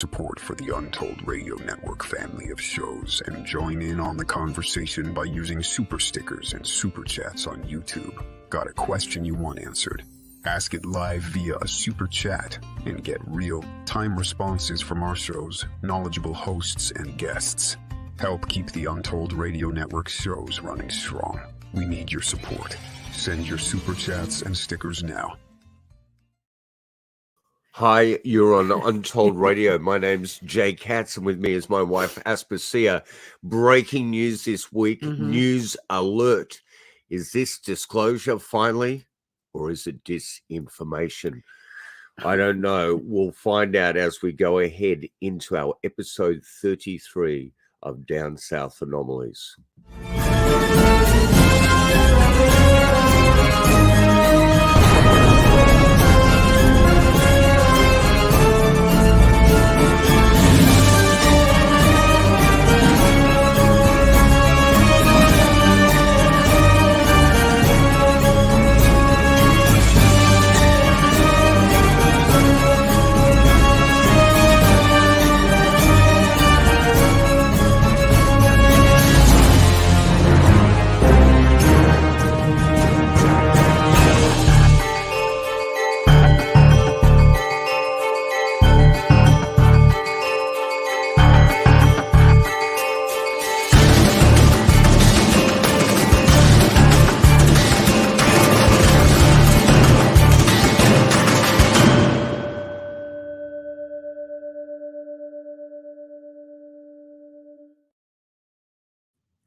Support for the Untold Radio Network family of shows and join in on the conversation by using super stickers and super chats on YouTube. Got a question you want answered? Ask it live via a super chat and get real-time responses from our show's knowledgeable hosts and guests. Help keep the Untold Radio Network shows running strong. We need your support. Send your super chats and stickers now. Hi, you're on Untold Radio. My name's Jay Katz, and with me is my wife, Aspasia. Breaking news this week, news alert. Is this disclosure finally, or is it disinformation? I don't know. We'll find out as we go ahead into our episode 33 of Down South Anomalies.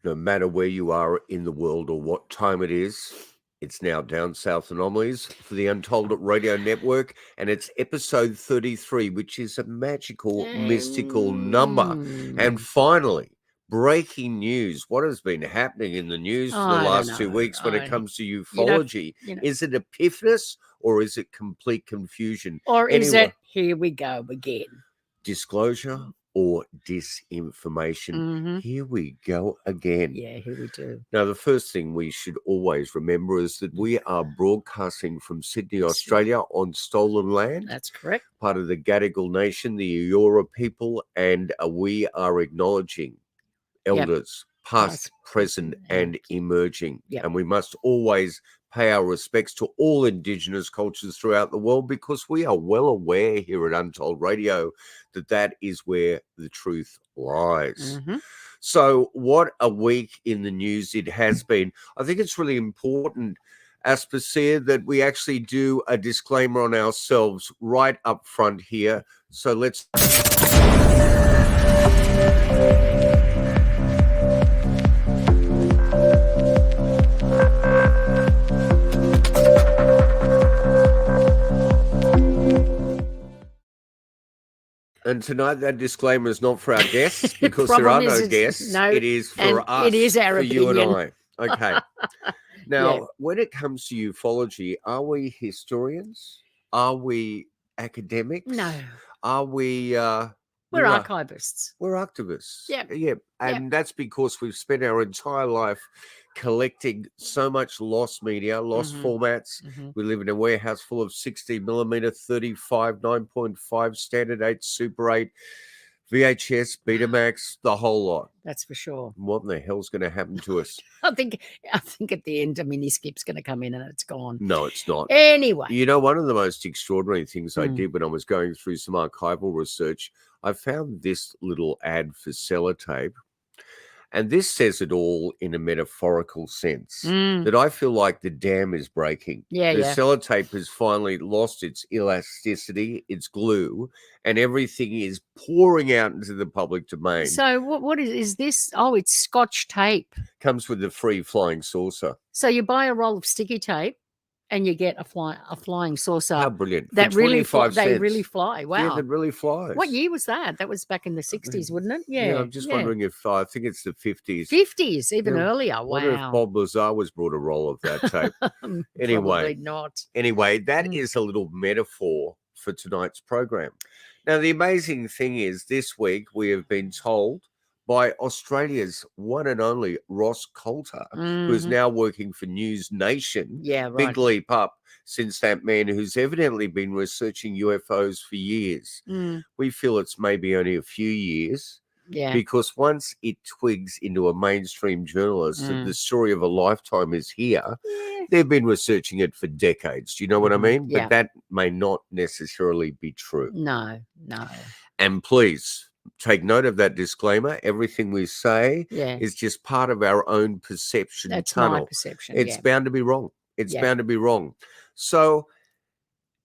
No matter where you are in the world or what time it is, it's now Down South Anomalies for the Untold Radio Network, and it's episode 33, which is a magical, mystical number. And finally, breaking news. What has been happening in the news for the last 2 weeks when it comes to ufology? Is it epiphanous or is it complete confusion? Or is it, here we go again? Disclosure or disinformation. Here we go again. Yeah, here we do. Now, the first thing we should always remember is that we are broadcasting from Sydney, Australia on stolen land. That's correct. Part of the Gadigal Nation, the Eora people, and we are acknowledging elders, past, present, and emerging. And we must always pay our respects to all Indigenous cultures throughout the world, because we are well aware here at Untold Radio that that is where the truth lies. So what a week in the news it has been. I think it's really important, Aspasia, that we actually do a disclaimer on ourselves right up front here. So let's... And tonight, that disclaimer is not for our guests, because there are no guests. No, it is for us, it is our for opinion. you and I. Okay. Now, when it comes to ufology, are we historians? Are we academics? No. Are we... We're archivists. We're activists. Yeah. And that's because we've spent our entire life collecting so much lost media, lost formats. We live in a warehouse full of 60mm, 35, 9.5, Standard 8, Super 8, VHS, Betamax, the whole lot. That's for sure. What in the hell's going to happen to us? I think at the end, a mini-skip's going to come in and it's gone. No, it's not. Anyway. You know, one of the most extraordinary things I did when I was going through some archival research, I found this little ad for sellotape. And this says it all in a metaphorical sense, that I feel like the dam is breaking. The sellotape has finally lost its elasticity, its glue, and everything is pouring out into the public domain. So what is this? Oh, it's Scotch tape. Comes with the free flying saucer. So you buy a roll of sticky tape and you get a flying saucer. How brilliant. That really cents. They really fly. Wow. Yeah, that really flies. What year was that? That was back in the 60s, wouldn't it? Yeah. I'm just wondering if, I think it's the 50s. 50s, even earlier. Wow. I wonder if Bob Lazar was brought a roll of that tape. Probably not. Anyway, that is a little metaphor for tonight's program. Now, the amazing thing is this week we have been told by Australia's one and only Ross Coulter, who is now working for News Nation. Yeah, right. Big leap up since that man who's evidently been researching UFOs for years. We feel it's maybe only a few years. Yeah. Because once it twigs into a mainstream journalist that the story of a lifetime is here, they've been researching it for decades. Do you know what I mean? Yeah. But that may not necessarily be true. No. And please take note of that disclaimer. Everything we say is just part of our own perception That's tunnel. my perception. It's bound to be wrong. It's bound to be wrong. So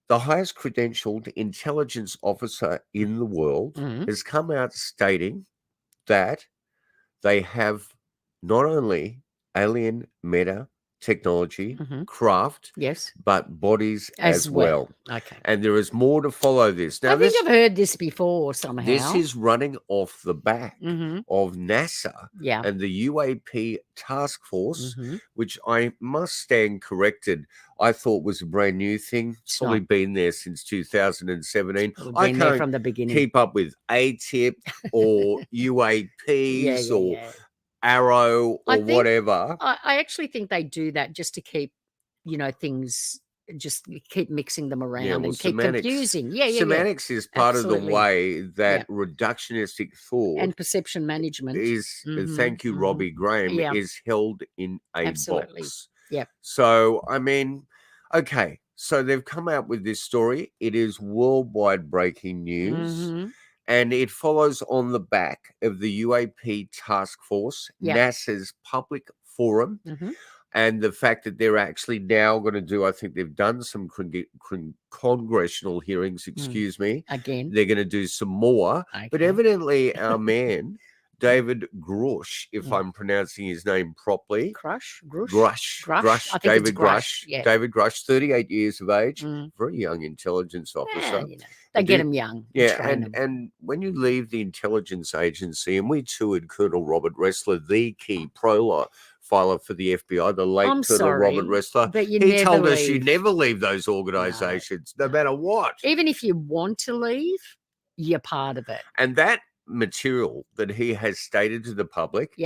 the highest credentialed intelligence officer in the world has come out stating that they have not only alien meta technology, craft, but bodies as well. Okay. And there is more to follow this. Now, I think I've heard this before somehow. This is running off the back of NASA and the UAP task force, which I must stand corrected. I thought was a brand new thing. It's probably been there since 2017. I can't there from the beginning. Keep up with ATIP or UAPs or Arrow or whatever. I actually think they do that just to keep, things, just keep mixing them around and keep confusing. Semantics is part of the way that reductionistic thought and perception management is, thank you, Robbie Graham, is held in a box. Yeah. So, I mean, okay. So they've come out with this story. It is worldwide breaking news. And it follows on the back of the UAP task force, NASA's public forum, and the fact that they're actually now going to do, I think they've done some congressional hearings, Again. They're going to do some more. Okay. But evidently our man, David Grush, if I'm pronouncing his name properly. Grush. David Grush. Yeah. David Grush, 38 years of age, very young intelligence officer. They get him young. Yeah, and when you leave the intelligence agency, and we toured Colonel Robert Ressler, the key profiler for the FBI, the late Colonel Robert Ressler, but he told us you never leave those organizations, no matter what. Even if you want to leave, you're part of it. And that material that he has stated to the public,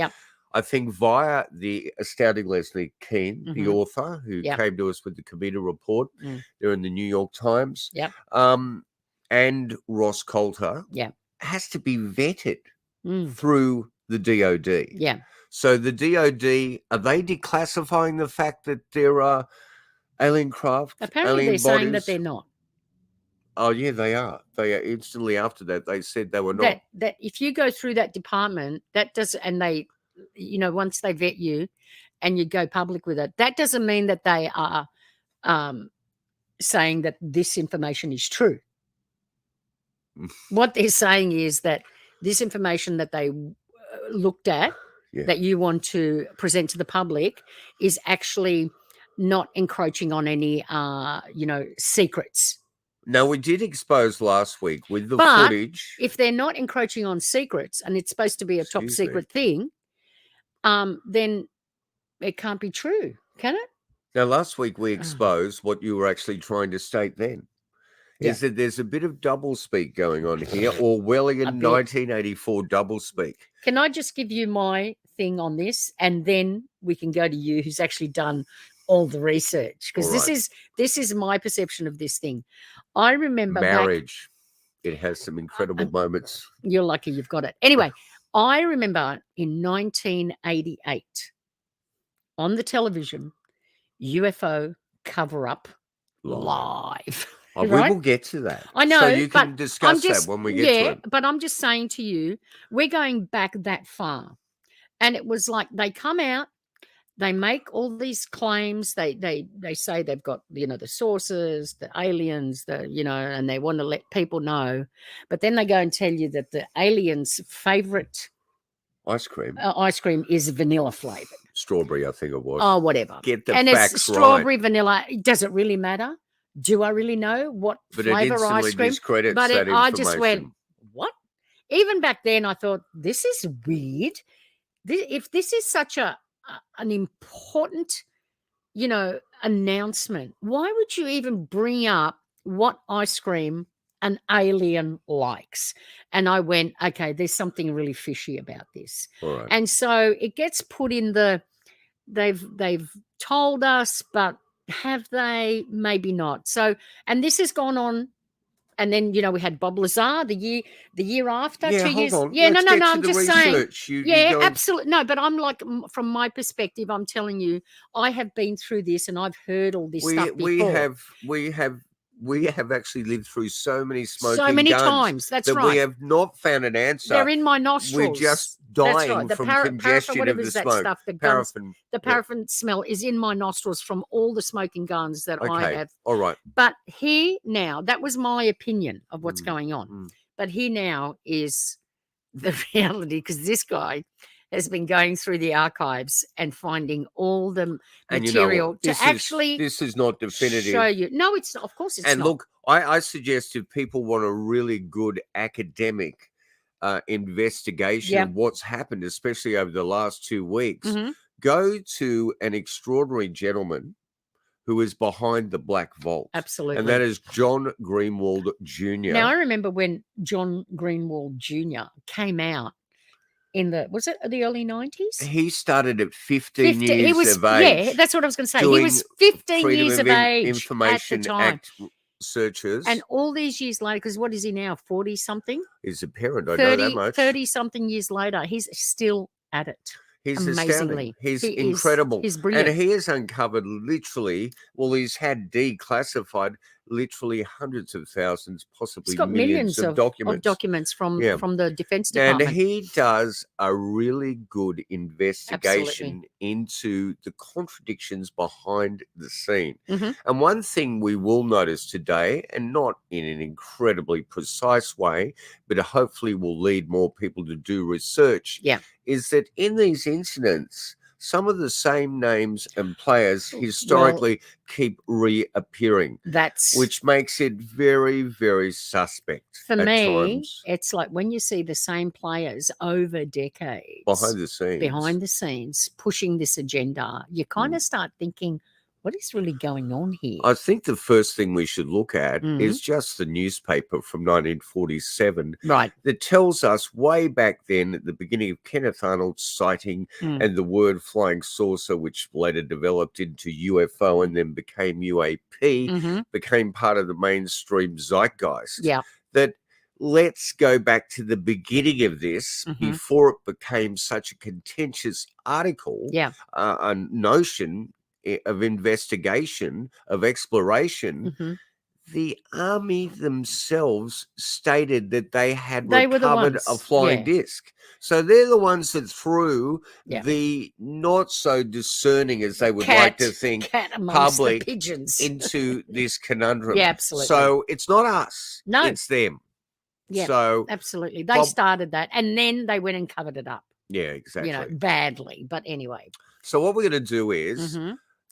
I think via the astounding Leslie Keane, the author who came to us with the Cometa report, they're in the New York Times, and Ross Coulter, has to be vetted through the DOD. Yeah. So the DOD, are they declassifying the fact that there are alien craft? Apparently they're saying that they're not. Oh, yeah, they are. They are. Instantly after that, they said they were not. That if you go through that department, that does, and they, once they vet you and you go public with it, that doesn't mean that they are saying that this information is true. What they're saying is that this information that they looked at, that you want to present to the public, is actually not encroaching on any, secrets. No, we did expose last week with the footage. If they're not encroaching on secrets and it's supposed to be a top secret thing, then it can't be true, can it? Now, last week we exposed what you were actually trying to state then. Is that there's a bit of doublespeak going on here, Orwellian 1984 doublespeak. Can I just give you my thing on this, and then we can go to you, who's actually done all the research, because this is my perception of this thing. I remember marriage. It has some incredible moments. You're lucky you've got it. Anyway, I remember in 1988 on the television, UFO Cover Up live. Oh, we will get to that. I know. So you can discuss that when we get to it. But I'm just saying to you, we're going back that far. And it was like they come out, they make all these claims. They say they've got, the sources, the aliens, and they want to let people know. But then they go and tell you that the aliens' favorite ice cream is vanilla flavored. Strawberry, I think it was. Oh, whatever. Get the facts right. It's strawberry, vanilla. Does it really matter? Do I really know what flavor ice cream? Discredits that information. I just went, what? Even back then, I thought, this is weird. If this is such an important, announcement, why would you even bring up what ice cream an alien likes. And I went, okay, there's something really fishy about this. All right. And so it gets put in they've told us, but have they? Maybe not. So, and this has gone on. And then, we had Bob Lazar the year after, Yeah, 2 hold years. on. Yeah, Let's no, get to I'm the just research. saying. You go... absolutely. No, but I'm like, from my perspective, I'm telling you, I have been through this and I've heard all this stuff before. We have actually lived through so many smoking so many guns times. That's that right. we have not found an answer. They're in my nostrils. We're just dying The from paraffin, congestion whatever of the is that smoke. stuff, the paraffin smell is in my nostrils from all the smoking guns that I have. All right. But here now, that was my opinion of what's going on. But here now is the reality, because this guy has been going through the archives and finding all the material this is not definitive. Show you. No, it's not. Of course it's not. And look, I suggest if people want a really good academic investigation of what's happened, especially over the last 2 weeks, go to an extraordinary gentleman who is behind the Black Vault. Absolutely. And that is John Greenewald Jr. Now, I remember when John Greenewald Jr. came out in was it the early 90s? He started at 15 years of age. Yeah, that's what I was going to say. He was 15 years of age Information at the time. Act searches. And all these years later, because what is he now, 40-something? He's a parent, I know that much. 30-something years later, he's still at it. He's amazingly. Astounding. He's incredible. He's brilliant. And he has uncovered literally, he's had declassified literally hundreds of thousands, possibly millions of documents from the Defense Department. And he does a really good investigation into the contradictions behind the scene. And one thing we will notice today, and not in an incredibly precise way, but hopefully will lead more people to do research, is that in these incidents, some of the same names and players historically keep reappearing. Which makes it very, very suspect. For me, it's like when you see the same players over decades behind the scenes pushing this agenda, you kind of start thinking, what is really going on here? I think the first thing we should look at is just the newspaper from 1947 that tells us way back then at the beginning of Kenneth Arnold's sighting and the word flying saucer, which later developed into UFO and then became UAP, became part of the mainstream zeitgeist. That let's go back to the beginning of this before it became such a contentious article, a notion of investigation, of exploration. The army themselves stated that they had recovered a flying disc. So they're the ones that threw the not so discerning, as they would like to think, public into this conundrum. Absolutely. So it's not us. No. It's them. Yeah, so absolutely. They started that and then they went and covered it up. Yeah, exactly. Badly. But anyway. So what we're going to do is,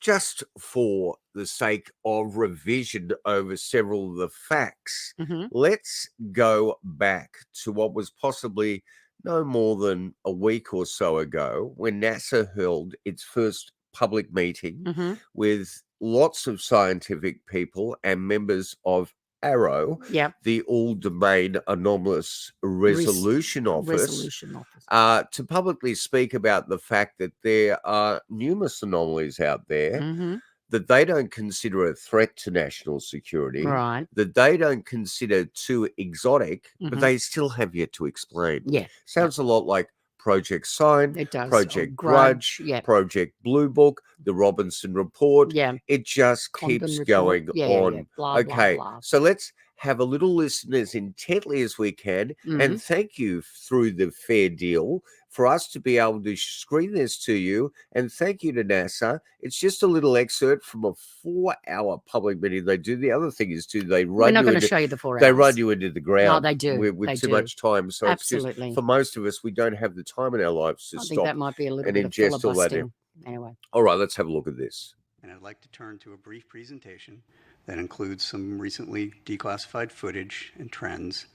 just for the sake of revision over several of the facts, let's go back to what was possibly no more than a week or so ago when NASA held its first public meeting with lots of scientific people and members of AARO, the All-Domain Anomalous Resolution Office, to publicly speak about the fact that there are numerous anomalies out there that they don't consider a threat to national security, that they don't consider too exotic, but they still have yet to explain. Sounds a lot like Project Sign, Project Grudge, Project Blue Book, the Robinson Report. It just keeps going on. Blah, blah, blah. So let's have a little listen as intently as we can. And thank you through the fair deal for us to be able to screen this to you. And thank you to NASA. It's just a little excerpt from a 4-hour public meeting they do. The other thing is too, they run We're not going to show you the 4 hours. They run you into the ground. No, they do. With too much time. So absolutely. It's just, for most of us, we don't have the time in our lives to stop that might be a little and bit ingest all that in. Anyway. All right, let's have a look at this. And I'd like to turn to a brief presentation that includes some recently declassified footage and trends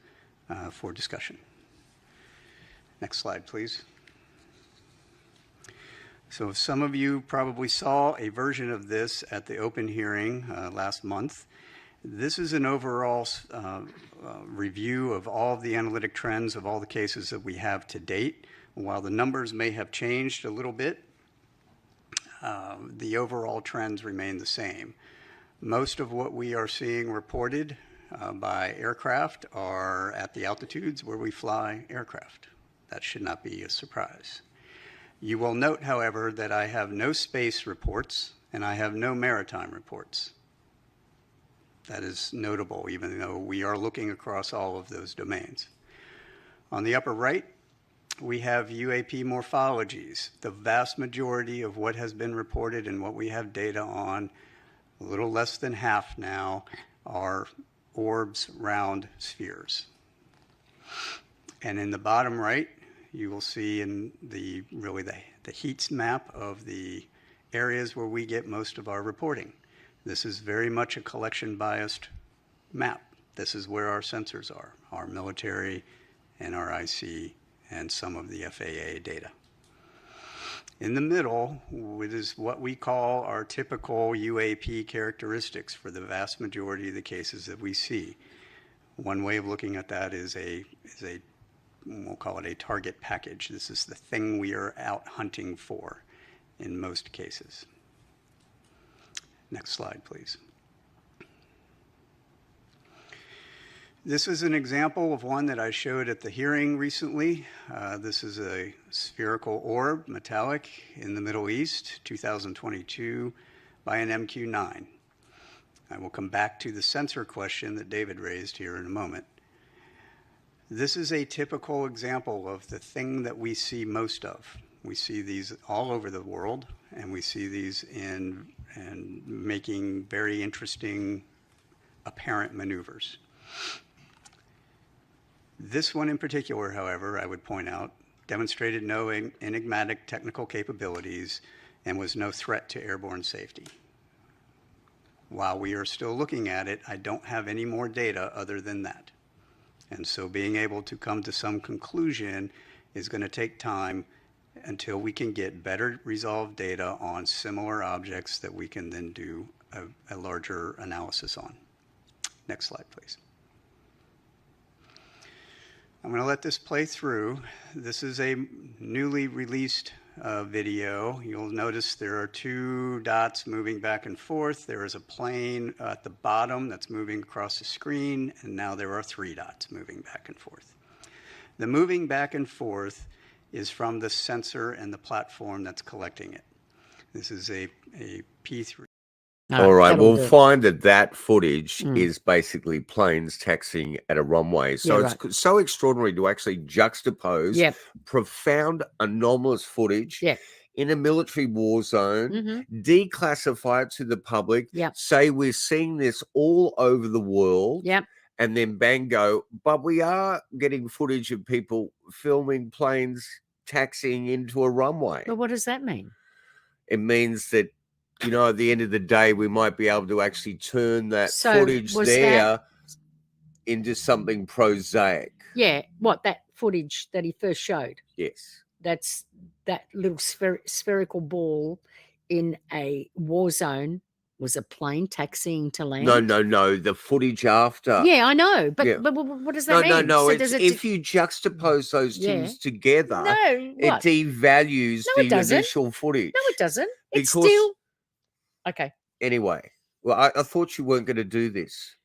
for discussion. Next slide, please. So some of you probably saw a version of this at the open hearing last month. This is an overall review of all of the analytic trends of all the cases that we have to date. While the numbers may have changed a little bit, the overall trends remain the same. Most of what we are seeing reported by aircraft are at the altitudes where we fly aircraft. That should not be a surprise. You will note, however, that I have no space reports and I have no maritime reports. That is notable, even though we are looking across all of those domains. On the upper right, we have UAP morphologies. The vast majority of what has been reported and what we have data on, a little less than half now, are orbs, round spheres. And in the bottom right, you will see in the heat map of the areas where we get most of our reporting. This is very much a collection biased map. This is where our sensors are, our military and our IC and some of the FAA data. In the middle, it is what we call our typical UAP characteristics for the vast majority of the cases that we see. One way of looking at that is we'll call it a target package. This is the thing we are out hunting for in most cases. Next slide, please. This is an example of one that I showed at the hearing recently. This is a spherical orb, metallic, in the Middle East, 2022, by an MQ-9. I will come back to the sensor question that David raised here in a moment. This is a typical example of the thing that we see most of. We see these all over the world, and we see these in making very interesting apparent maneuvers. This one in particular, however, I would point out, demonstrated no enigmatic technical capabilities and was no threat to airborne safety. While we are still looking at it, I don't have any more data other than that. And so being able to come to some conclusion is going to take time until we can get better resolved data on similar objects that we can then do a larger analysis on. Next slide, please. I'm going to let this play through. This is a newly released video. You'll notice there are two dots moving back and forth. There is a plane at the bottom that's moving across the screen, and now there are three dots moving back and forth. The moving back and forth is from the sensor and the platform that's collecting it. This is a P3. All right, we'll find that footage is basically planes taxiing at a runway. So it's so extraordinary to actually juxtapose profound anomalous footage in a military war zone, declassify it to the public, say we're seeing this all over the world, and then bang go, but we are getting footage of people filming planes taxiing into a runway. But what does that mean? It means that, you know, at the end of the day, we might be able to actually turn that footage there into something prosaic. Yeah, what, that footage that he first showed? Yes. That's that little spherical ball in a war zone was a plane taxiing to land. No. The footage after. Yeah, I know. But what does that mean? No. So if you juxtapose those things together, it devalues the initial footage. No, it doesn't. It's still... Okay. Anyway, well, I thought you weren't going to do this.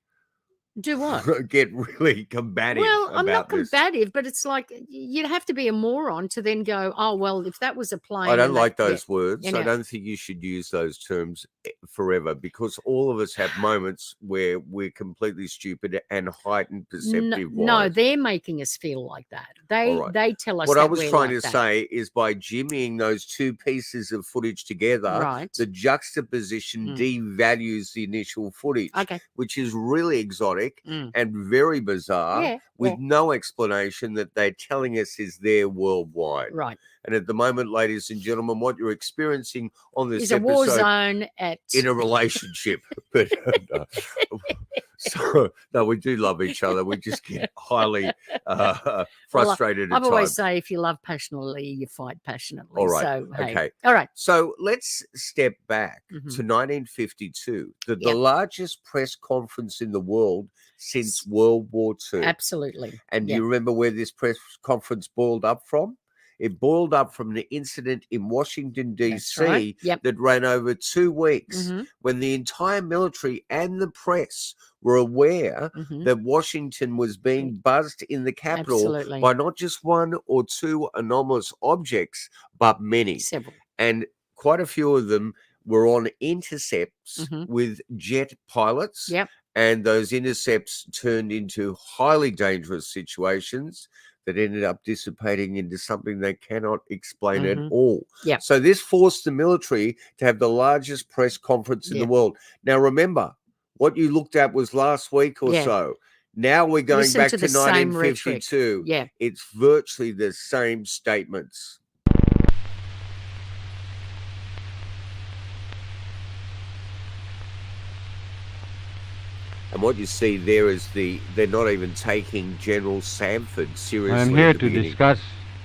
Do what? Get really combative. Well, I'm not this. combative, but it's like you'd have to be a moron to then go, oh, well, if that was a plane. I don't like those words. I don't think you should use those terms forever, because all of us have moments where we're completely stupid and heightened perceptive. No, they're making us feel like that. They tell us what that I was we're trying like to that. say is by jimmying those two pieces of footage together, the juxtaposition devalues the initial footage, which is really exotic and very bizarre, with no explanation that they're telling us is there worldwide. Right. And at the moment, ladies and gentlemen, what you're experiencing on this is a episode war zone in a relationship. But So, no, we do love each other. We just get highly frustrated I've at always times. say if you love passionately, you fight passionately. All right. So, hey. Okay. All right. So let's step back to 1952, the largest press conference in the world since World War II. Absolutely. And do you remember where this press conference boiled up from? It boiled up from the incident in Washington, D.C. Right. that ran over 2 weeks when the entire military and the press were aware that Washington was being buzzed in the Capitol by not just 1 or 2 anomalous objects, but many. Several. And quite a few of them were on intercepts with jet pilots. Yep. And those intercepts turned into highly dangerous situations that ended up dissipating into something they cannot explain at all. Yep. So this forced the military to have the largest press conference in the world. Now, remember, what you looked at was last week or so. Now we're going Listen back to to the same 1952. rhetoric. Yeah. It's virtually the same statements. And what you see there is they're not even taking General Sanford seriously. I'm here to discuss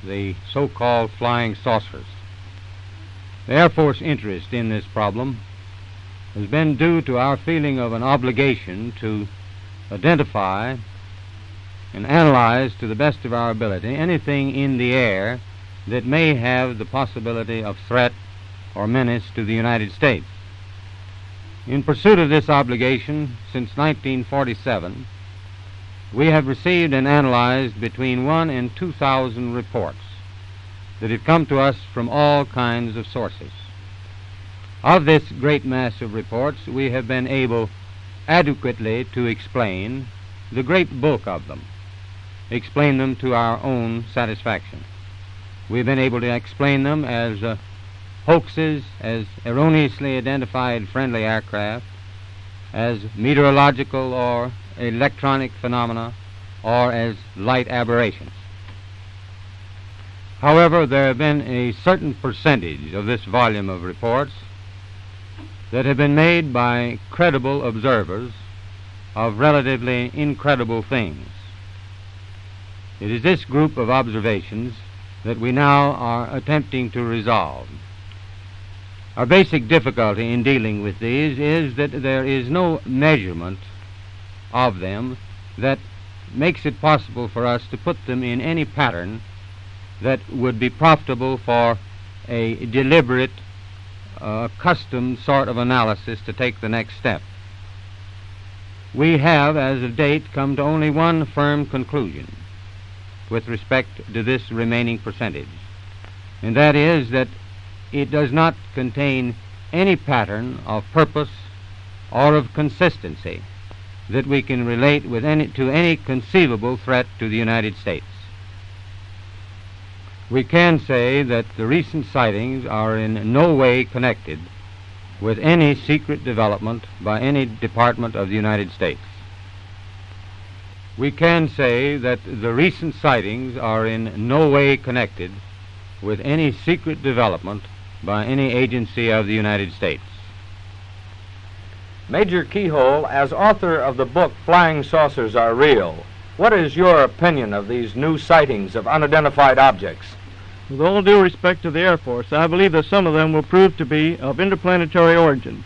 the so-called flying saucers. The Air Force interest in this problem has been due to our feeling of an obligation to identify and analyze to the best of our ability anything in the air that may have the possibility of threat or menace to the United States. In pursuit of this obligation, since 1947, we have received and analyzed between 1,000 and 2,000 reports that have come to us from all kinds of sources. Of this great mass of reports, we have been able adequately to explain the great bulk of them, explain them to our own satisfaction. We've been able to explain them as hoaxes, as erroneously identified friendly aircraft, as meteorological or electronic phenomena, or as light aberrations. However, there have been a certain percentage of this volume of reports that have been made by credible observers of relatively incredible things. It is this group of observations that we now are attempting to resolve. Our basic difficulty in dealing with these is that there is no measurement of them that makes it possible for us to put them in any pattern that would be profitable for a deliberate, custom sort of analysis to take the next step. We have, as of date, come to only one firm conclusion with respect to this remaining percentage, and that is that it does not contain any pattern of purpose or of consistency that we can relate with to any conceivable threat to the United States. We can say that the recent sightings are in no way connected with any secret development by any department of the United States. We can say that the recent sightings are in no way connected with any secret development by any agency of the United States. Major Keyhole, as author of the book Flying Saucers Are Real, what is your opinion of these new sightings of unidentified objects? With all due respect to the Air Force, I believe that some of them will prove to be of interplanetary origin.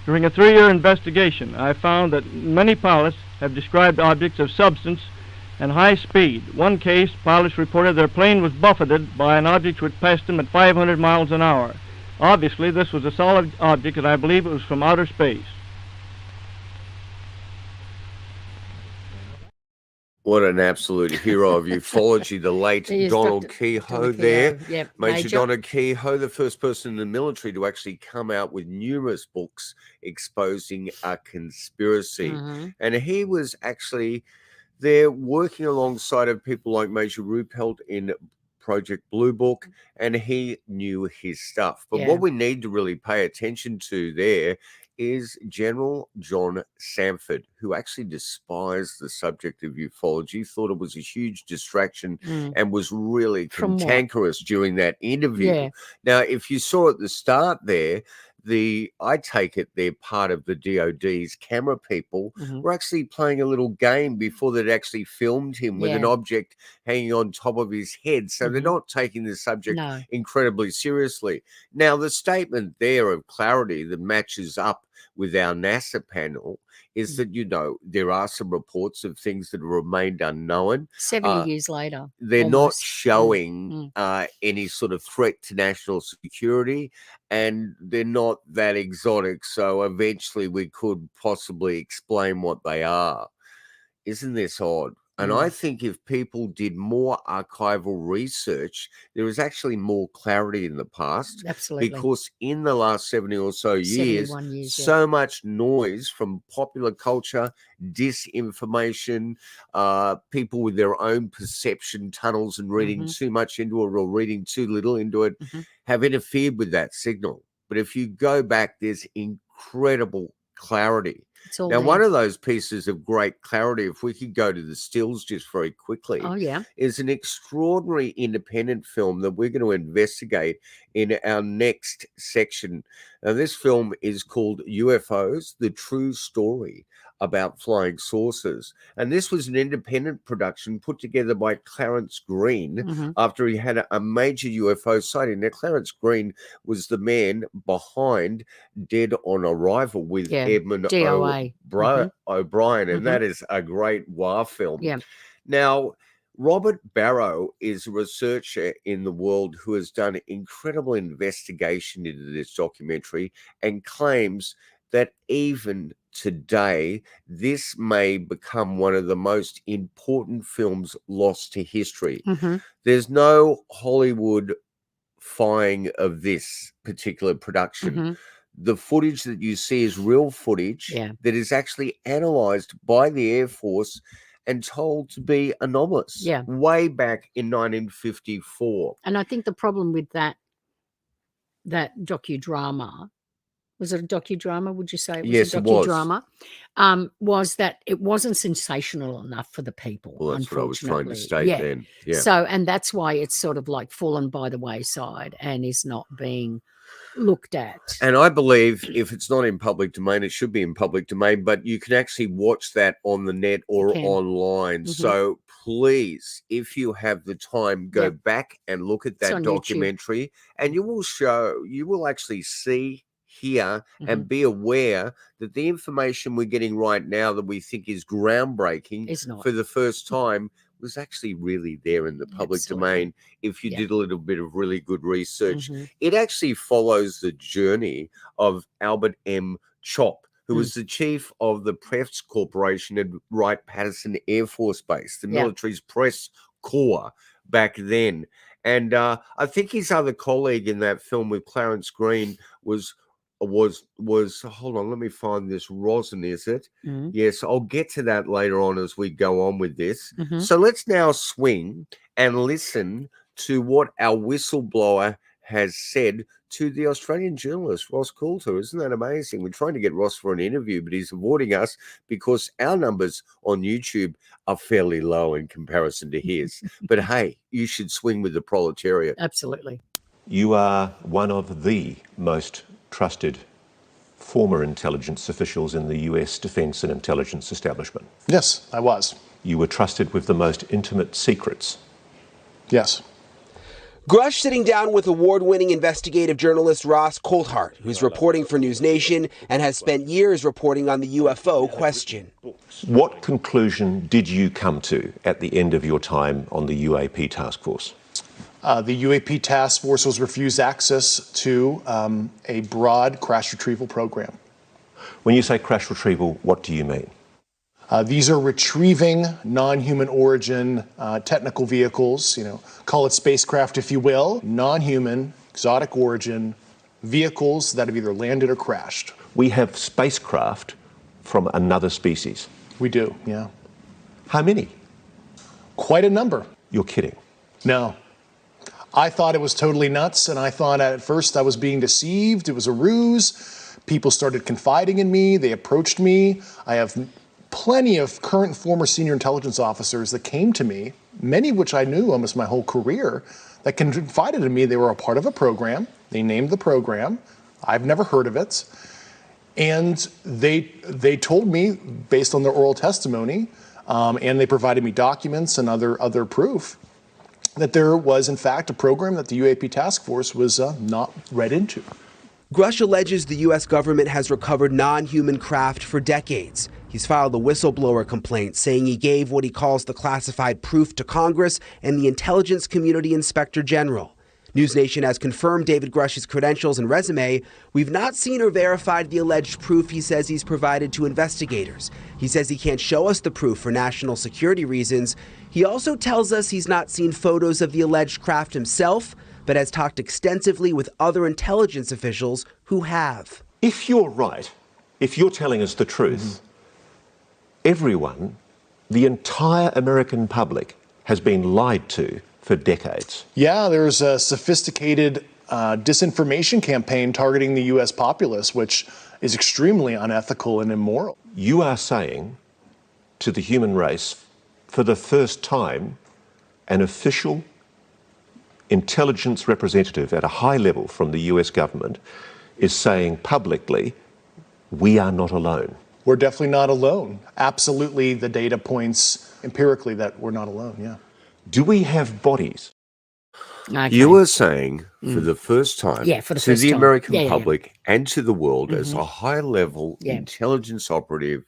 During a 3-year investigation, I found that many pilots have described objects of substance and high speed. One case, pilots reported their plane was buffeted by an object which passed them at 500 miles an hour. Obviously, this was a solid object, and I believe it was from outer space. What an absolute hero of ufology, the late Donald Keyhoe there. Yep. Major Donald Keyhoe, the first person in the military to actually come out with numerous books exposing a conspiracy. And he was actually there working alongside of people like Major Ruppelt in Project Blue Book, and he knew his stuff. But what we need to really pay attention to there is General John Sanford, who actually despised the subject of ufology, thought it was a huge distraction, and was really cantankerous during that interview. Now, if you saw at the start there, I take it they're part of the DOD's camera people, were actually playing a little game before they'd actually filmed him with an object hanging on top of his head. So they're not taking the subject incredibly seriously. Now, the statement there of clarity that matches up with our NASA panel is that, you know, there are some reports of things that have remained unknown. 70 years later. They're not showing any sort of threat to national security, and they're not that exotic. So eventually we could possibly explain what they are. Isn't this odd? And I think if people did more archival research, there is actually more clarity in the past. Absolutely. Because in the last 70 or so years, so much noise from popular culture, disinformation, people with their own perception tunnels and reading too much into it or reading too little into it have interfered with that signal. But if you go back, there's incredible clarity. Now, one of those pieces of great clarity, if we could go to the stills just very quickly, is an extraordinary independent film that we're going to investigate in our next section. Now, this film is called UFOs, The True Story About Flying Saucers. And this was an independent production put together by Clarence Green after he had a major UFO sighting. Now, Clarence Green was the man behind Dead on Arrival with Edmund O'Brien, and that is a great noir film. Now, Robert Barrow is a researcher in the world who has done incredible investigation into this documentary and claims that even today, this may become one of the most important films lost to history. There's no Hollywood-fying of this particular production. The footage that you see is real footage that is actually analyzed by the Air Force and told to be anomalous way back in 1954. And I think the problem with that docudrama, was it a docudrama, would you say? Yes, it was a docudrama. Was that it wasn't sensational enough for the people. Well, that's what I was trying to state then. So, and that's why it's sort of like fallen by the wayside and is not being looked at. And I believe if it's not in public domain, it should be in public domain, but you can actually watch that on the net or online. So please, if you have the time, go back and look at that documentary YouTube. And you will actually see, hear, and be aware that the information we're getting right now that we think is groundbreaking for the first time was actually really there in the public domain if you did a little bit of really good research. It actually follows the journey of Albert M. Chop, who was the chief of the press corporation at Wright-Patterson Air Force Base, the military's press corps back then. And I think his other colleague in that film with Clarence Green was hold on, let me find this. Rosin, is it? Yes, I'll get to that later on as we go on with this. So let's now swing and listen to what our whistleblower has said to the Australian journalist, Ross Coulter. Isn't that amazing? We're trying to get Ross for an interview, but he's avoiding us because our numbers on YouTube are fairly low in comparison to his. But hey, you should swing with the proletariat. Absolutely. You are one of the most trusted former intelligence officials in the US defense and intelligence establishment. Yes, I was. You were trusted with the most intimate secrets. Yes. Grush sitting down with award-winning investigative journalist Ross Coulthart, who's reporting for News Nation and has spent years reporting on the UFO question. What conclusion did you come to at the end of your time on the UAP task force? The UAP task force was refused access to a broad crash retrieval program. When you say crash retrieval, what do you mean? These are retrieving non-human origin technical vehicles, call it spacecraft if you will, non-human, exotic origin vehicles that have either landed or crashed. We have spacecraft from another species. We do, yeah. How many? Quite a number. You're kidding. No. I thought it was totally nuts, and I thought at first I was being deceived. It was a ruse. People started confiding in me. They approached me. I have plenty of current and former senior intelligence officers that came to me, many of which I knew almost my whole career, that confided in me they were a part of a program. They named the program. I've never heard of it. And they told me, based on their oral testimony, and they provided me documents and other proof, that there was, in fact, a program that the UAP task force was not read into. Grush alleges the U.S. government has recovered non-human craft for decades. He's filed a whistleblower complaint saying he gave what he calls the classified proof to Congress and the Intelligence Community Inspector General. NewsNation has confirmed David Grush's credentials and resume. We've not seen or verified the alleged proof he says he's provided to investigators. He says he can't show us the proof for national security reasons. He also tells us he's not seen photos of the alleged craft himself, but has talked extensively with other intelligence officials who have. If you're right, if you're telling us the truth, everyone, the entire American public, has been lied to for decades. Yeah, there's a sophisticated disinformation campaign targeting the U.S. populace, which is extremely unethical and immoral. You are saying to the human race, for the first time, an official intelligence representative at a high level from the US government is saying publicly, we are not alone. We're definitely not alone. Absolutely, the data points empirically that we're not alone, yeah. Do we have bodies? Okay. You were saying for the first time to the American public and to the world as a high-level intelligence operative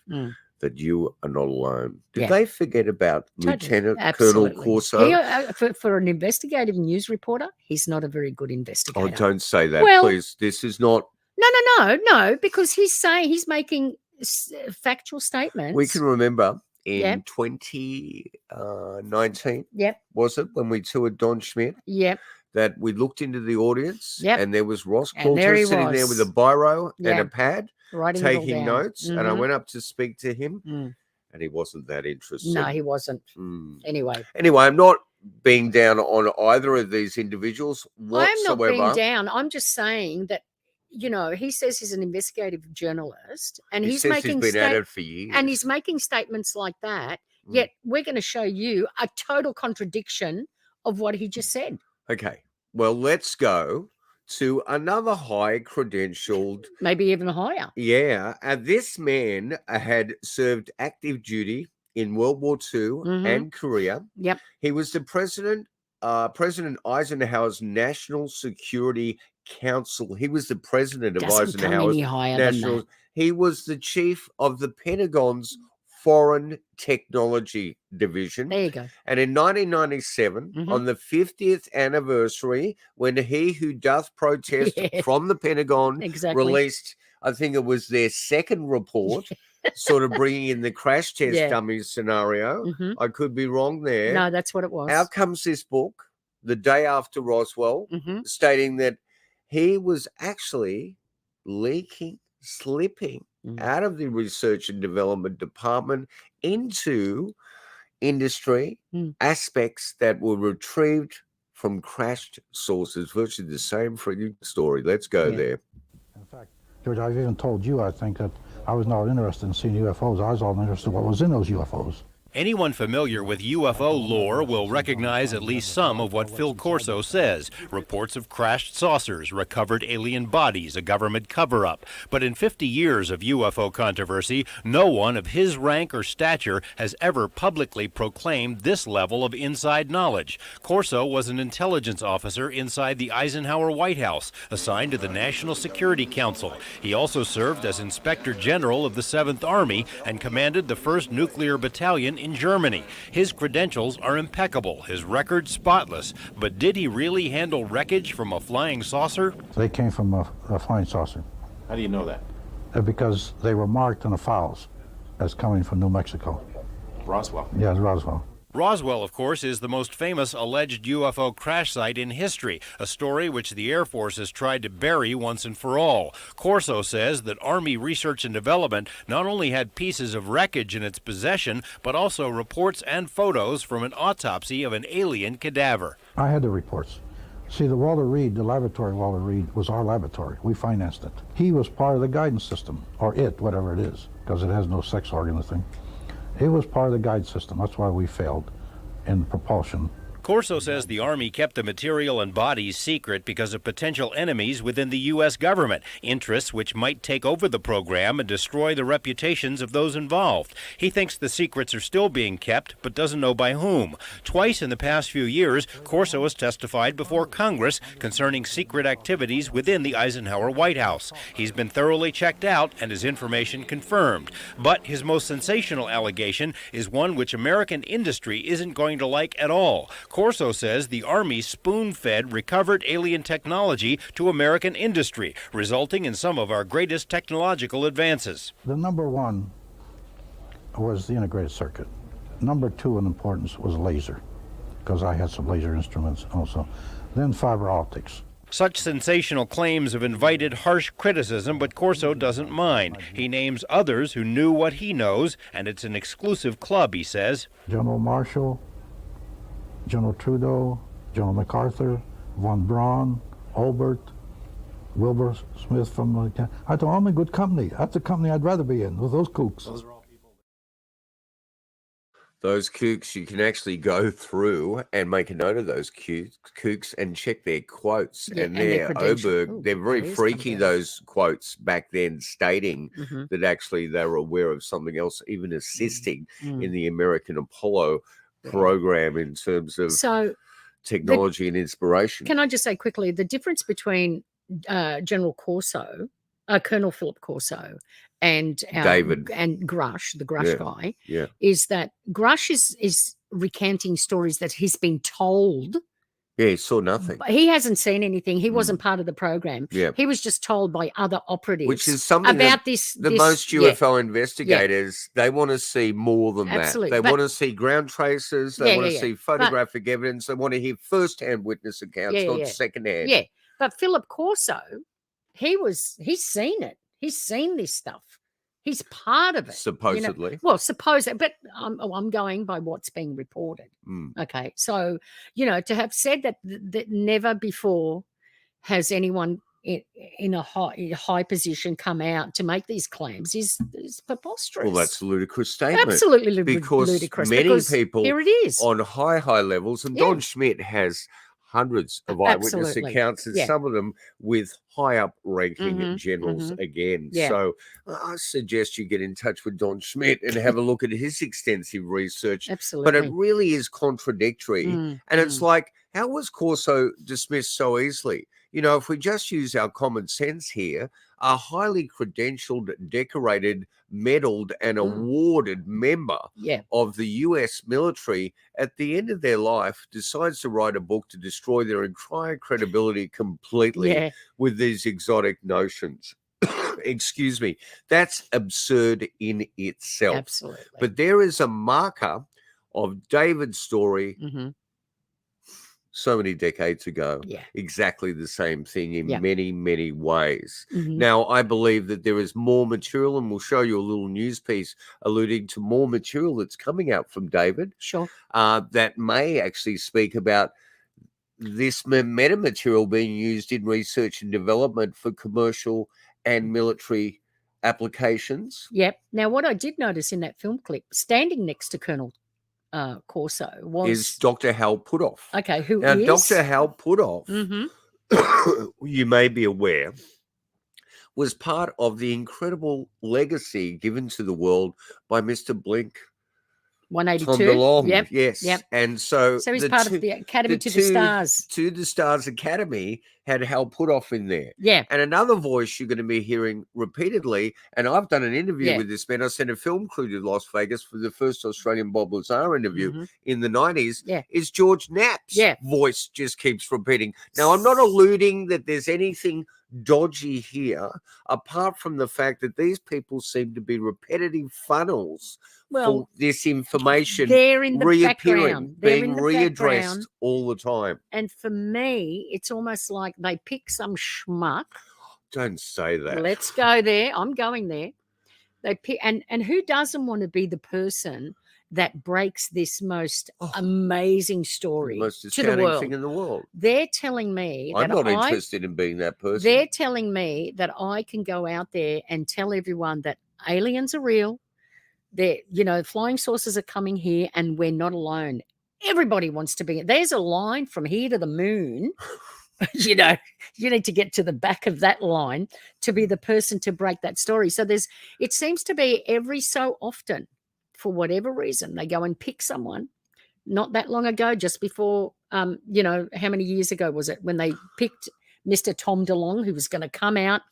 that you are not alone. Did they forget about Lieutenant Colonel Corso? For an investigative news reporter, he's not a very good investigator. Oh, don't say that, please. This is not... No, because he's making factual statements. We can remember... In 2019, was it, when we toured Don Schmidt? That we looked into the audience and there was Ross Coulter sitting there with a biro and a pad taking notes. And I went up to speak to him and he wasn't that interested. No, he wasn't. Anyway, I'm not being down on either of these individuals whatsoever. I'm not being down. I'm just saying that, you know, he says he's an investigative journalist and he's making he's been at it for years. And he's making statements like that. Yet we're going to show you a total contradiction of what he just said. Okay. Well, let's go to another high credentialed. Maybe even higher. Yeah. This man had served active duty in World War II and Korea. Yep. He was the President Eisenhower's National Security Council. He was the president of Eisenhower's National. He was the chief of the Pentagon's Foreign Technology Division. There you go. And in 1997, on the 50th anniversary, when He Who Doth Protest from the Pentagon released, I think it was their second report, sort of bringing in the crash test dummies scenario. I could be wrong there. No, that's what it was. Out comes this book, the day after Roswell, stating that he was actually slipping out of the research and development department into industry aspects that were retrieved from crashed sources. Virtually the same freaking story. Let's go there. In fact, George, I've even told you, I think, that I was not interested in seeing UFOs. I was all interested in what was in those UFOs. Anyone familiar with UFO lore will recognize at least some of what Phil Corso says. Reports of crashed saucers, recovered alien bodies, a government cover-up. But in 50 years of UFO controversy, no one of his rank or stature has ever publicly proclaimed this level of inside knowledge. Corso was an intelligence officer inside the Eisenhower White House, assigned to the National Security Council. He also served as Inspector General of the 7th Army and commanded the 1st Nuclear Battalion in Germany. His credentials are impeccable, his record spotless. But did he really handle wreckage from a flying saucer? They came from a flying saucer. How do you know that? Because they were marked on the files as coming from New Mexico. Roswell. Yes, Roswell. Roswell, of course, is the most famous alleged UFO crash site in history, a story which the Air Force has tried to bury once and for all. Corso says that Army Research and Development not only had pieces of wreckage in its possession, but also reports and photos from an autopsy of an alien cadaver. I had the reports. See, the Walter Reed, the laboratory Walter Reed, was our laboratory. We financed it. He was part of the guidance system, or it, whatever it is, because it has no sex organ, the thing. It was part of the guide system. That's why we failed in propulsion. Corso says the Army kept the material and bodies secret because of potential enemies within the U.S. government, interests which might take over the program and destroy the reputations of those involved. He thinks the secrets are still being kept, but doesn't know by whom. Twice in the past few years, Corso has testified before Congress concerning secret activities within the Eisenhower White House. He's been thoroughly checked out and his information confirmed. But his most sensational allegation is one which American industry isn't going to like at all. Corso says the Army spoon-fed recovered alien technology to American industry, resulting in some of our greatest technological advances. The number one was the integrated circuit. Number two in importance was laser, because I had some laser instruments also. Then fiber optics. Such sensational claims have invited harsh criticism, but Corso doesn't mind. He names others who knew what he knows, and it's an exclusive club, he says. General Marshall, General Trudeau, General MacArthur, von Braun, Olbert, Wilbur Smith from the... I thought, I'm in good company. That's the company I'd rather be in, with those kooks. Those kooks, you can actually go through and make a note of those kooks and check their quotes. Yeah, and their Oberg, they're very freaky, those quotes back then, stating that actually they were aware of something else, even assisting in the American Apollo program in terms of technology and inspiration. Can I just say quickly, the difference between General Corso, Colonel Philip Corso, and David and Grush, the Grush guy, is that Grush is recanting stories that he's been told. Yeah, he saw nothing. He hasn't seen anything. He wasn't part of the program. Yeah. He was just told by other operatives. Which is something about the most UFO investigators, they want to see more than Absolutely. that. They want to see ground traces. They want to see photographic evidence. They want to hear first-hand witness accounts, not second-hand. Yeah, but Philip Corso, he's seen it. He's seen this stuff. He's part of it. Supposedly. Well, supposedly, but I'm going by what's being reported. Okay. So, to have said that never before has anyone in a high position come out to make these claims is preposterous. Well, that's a ludicrous statement. Absolutely ludicrous. Because many people here it is. On high levels, and Don Schmidt has hundreds of eyewitness accounts, and some of them with high up ranking generals again. So I suggest you get in touch with Don Schmidt and have a look at his extensive research. Absolutely. But it really is contradictory. And it's like, how was Corso dismissed so easily? If we just use our common sense here, a highly credentialed, decorated, medaled, and awarded member of the U.S. military at the end of their life decides to write a book to destroy their entire credibility completely with these exotic notions. Excuse me. That's absurd in itself. Absolutely. But there is a marker of David's story so many decades ago, exactly the same thing in many, many ways. Now, I believe that there is more material, and we'll show you a little news piece alluding to more material that's coming out from David. Sure. That may actually speak about this metamaterial being used in research and development for commercial and military applications. Yep. Now, what I did notice in that film clip, standing next to Colonel Corso is Dr. Hal Puthoff. Okay, who now, is? Dr. Hal Puthoff, you may be aware, was part of the incredible legacy given to the world by Mr. Blink 182. Tom DeLonge. Yep. Yes. Yep. And so he's part of the Academy to the Stars. To the Stars Academy had Hal Puthoff in there. Yeah. And another voice you're going to be hearing repeatedly, and I've done an interview with this man. I sent a film crew to Las Vegas for the first Australian Bob Lazar interview in the 90s, is George Knapp's voice just keeps repeating. Now, I'm not alluding that there's anything dodgy here, apart from the fact that these people seem to be repetitive funnels for this information they're in the reappearing, being readdressed background. all the time. And for me, it's almost like they pick some schmuck. Don't say that. Let's go there. I'm going there. They pick, and who doesn't want to be the person that breaks this most amazing story most to the world? thing in the world. They're telling me I'm not interested in being that person. They're telling me that I can go out there and tell everyone that aliens are real. Flying saucers are coming here, and we're not alone. Everybody wants to be. There's a line from here to the moon. You know, you need to get to the back of that line to be the person to break that story. So it seems to be every so often, for whatever reason, they go and pick someone. Not that long ago, just before, you know, how many years ago was it when they picked Mr. Tom DeLonge, who was going to come out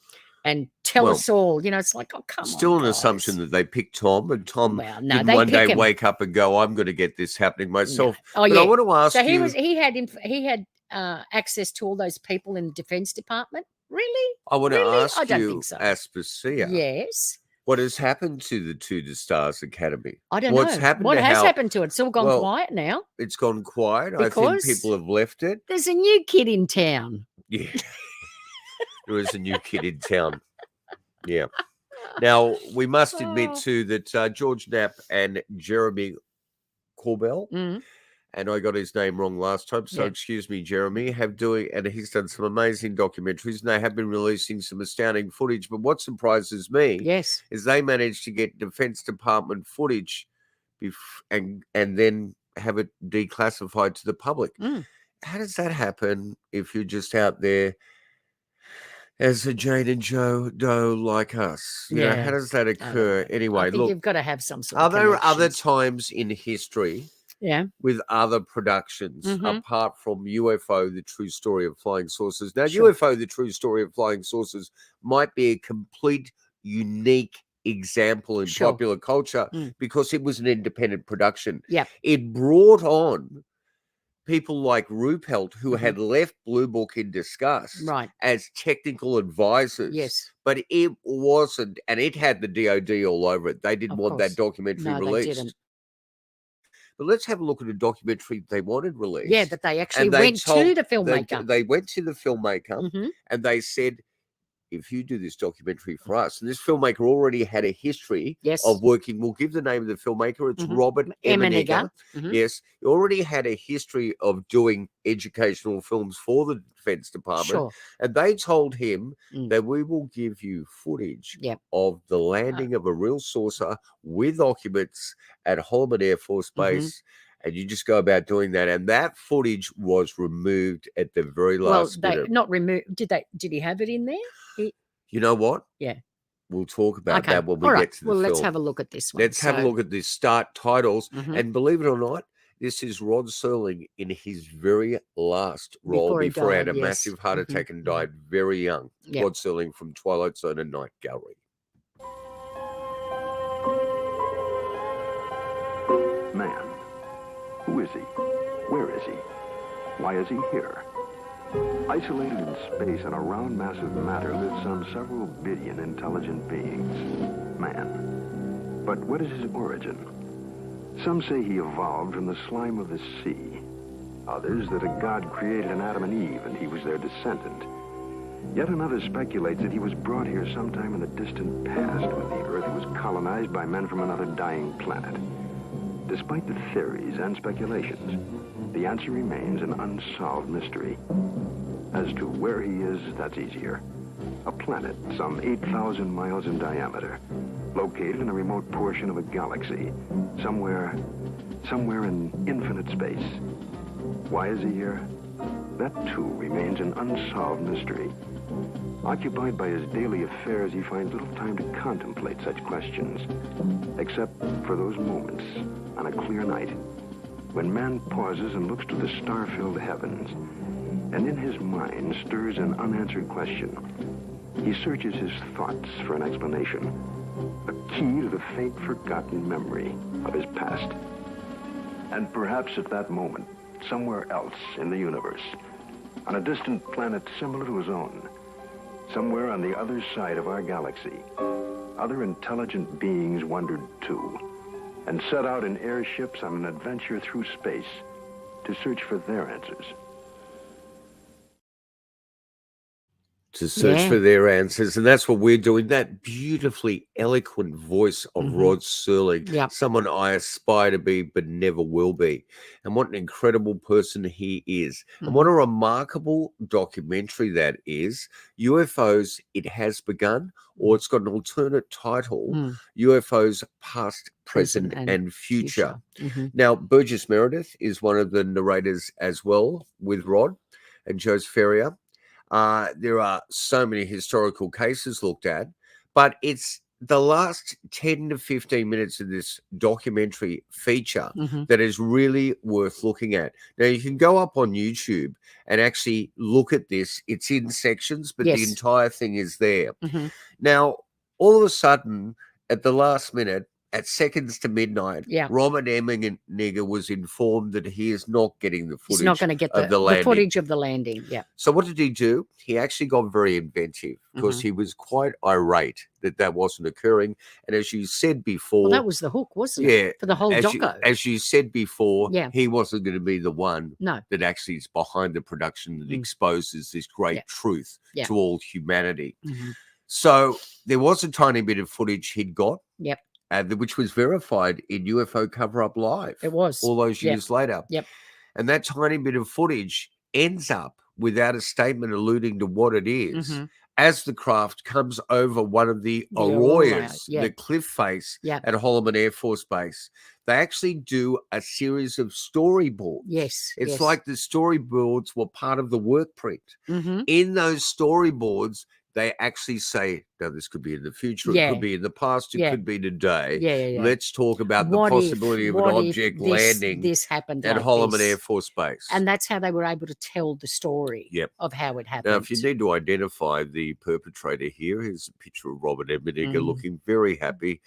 and tell us all, you know, it's like, oh, come on. Still an guys. assumption that they picked Tom, and Tom Well, no, didn't they one pick day him. wake up and go, I'm going to get this happening myself. No. Oh, but yeah. I want to ask so you. he had access to all those people in the Defense Department. Really? I want to ask I don't you, think so. Aspasia. Yes. What has happened to the Two Stars Academy? I don't What's know. Happened what to has how, happened to it? It's all gone quiet now. It's gone quiet. I think Because people have left it. There's a new kid in town. Yeah. There is a new kid in town. Yeah. Now, we must admit, too, that George Knapp and Jeremy Corbell, and I got his name wrong last time, so excuse me, Jeremy, and he's done some amazing documentaries, and they have been releasing some astounding footage. But what surprises me is they managed to get Defense Department footage and then have it declassified to the public. How does that happen if you're just out there as a Jane and Joe Doe like us? You know, how does that occur? Anyway, I think look, you've got to have some sort are of there other connections. times in history with other productions apart from UFO, The True Story of Flying Saucers? Now, UFO, The True Story of Flying Saucers might be a complete, unique example in popular culture because it was an independent production. It brought on people like Ruppelt, who had left Blue Book in disgust as technical advisors. But it wasn't, and it had the DOD all over it. They didn't want that documentary released. They didn't. But let's have a look at a documentary they wanted released. Yeah, that they actually went to the filmmaker. They went to the filmmaker and they said, if you do this documentary for us, and this filmmaker already had a history of working, we'll give the name of the filmmaker, it's Robert Emmenegger. Yes, he already had a history of doing educational films for the Defense Department. And they told him that we will give you footage of the landing of a real saucer with occupants at Holloman Air Force Base. And you just go about doing that, and that footage was removed at the very last minute. Not removed. Did he have it in there? You know what? Yeah. We'll talk about that when we get to the film. Well, let's have a look at this one. Let's have a look at this start titles. And believe it or not, this is Rod Serling in his very last role before he had a massive heart attack and died very young. Rod Serling from Twilight Zone and Night Gallery. Man. Who is he? Where is he? Why is he here? Isolated in space in a round mass of matter live some several billion intelligent beings. Man. But what is his origin? Some say he evolved from the slime of the sea. Others that a god created an Adam and Eve and he was their descendant. Yet another speculates that he was brought here sometime in the distant past when the Earth was colonized by men from another dying planet. Despite the theories and speculations, the answer remains an unsolved mystery. As to where he is, that's easier. A planet some 8,000 miles in diameter, located in a remote portion of a galaxy, somewhere in infinite space. Why is he here? That, too, remains an unsolved mystery. Occupied by his daily affairs, he finds little time to contemplate such questions, except for those moments on a clear night when man pauses and looks to the star-filled heavens, and in his mind stirs an unanswered question. He searches his thoughts for an explanation, a key to the faint, forgotten memory of his past. And perhaps at that moment, somewhere else in the universe, on a distant planet similar to his own, somewhere on the other side of our galaxy, other intelligent beings wandered too, and set out in airships on an adventure through space to search for their answers. to search for their answers. And that's what we're doing. That beautifully eloquent voice of Rod Serling, someone I aspire to be but never will be. And what an incredible person he is. And what a remarkable documentary that is. UFOs, It Has Begun, or it's got an alternate title, UFOs Past, Present, and Future. Now, Burgess Meredith is one of the narrators as well with Rod and Joseph Ferrier. There are so many historical cases looked at, but it's the last 10 to 15 minutes of this documentary feature that is really worth looking at. Now, you can go up on YouTube and actually look at this. It's in sections, but the entire thing is there. Now, all of a sudden, at the last minute, at seconds to midnight, Robert Emmeniger was informed that he is not getting the footage. He's not going to get the footage of the landing. So what did he do? He actually got very inventive because he was quite irate that wasn't occurring. And as you said before, that was the hook, wasn't it? For the whole doco. As you said before, he wasn't going to be the one that actually is behind the production that exposes this great truth to all humanity. So there was a tiny bit of footage he'd got. Which was verified in UFO Cover Up Live. It was. All those years later. And that tiny bit of footage ends up without a statement alluding to what it is. As the craft comes over one of the arroyos, the cliff face at Holloman Air Force Base, they actually do a series of storyboards. It's like the storyboards were part of the work print. In those storyboards, they actually say, now this could be in the future, it could be in the past, it could be today. Let's talk about the possibility of an object landing at Holloman Air Force Base. And that's how they were able to tell the story of how it happened. Now, if you need to identify the perpetrator here, here's a picture of Robert Emmeniger looking very happy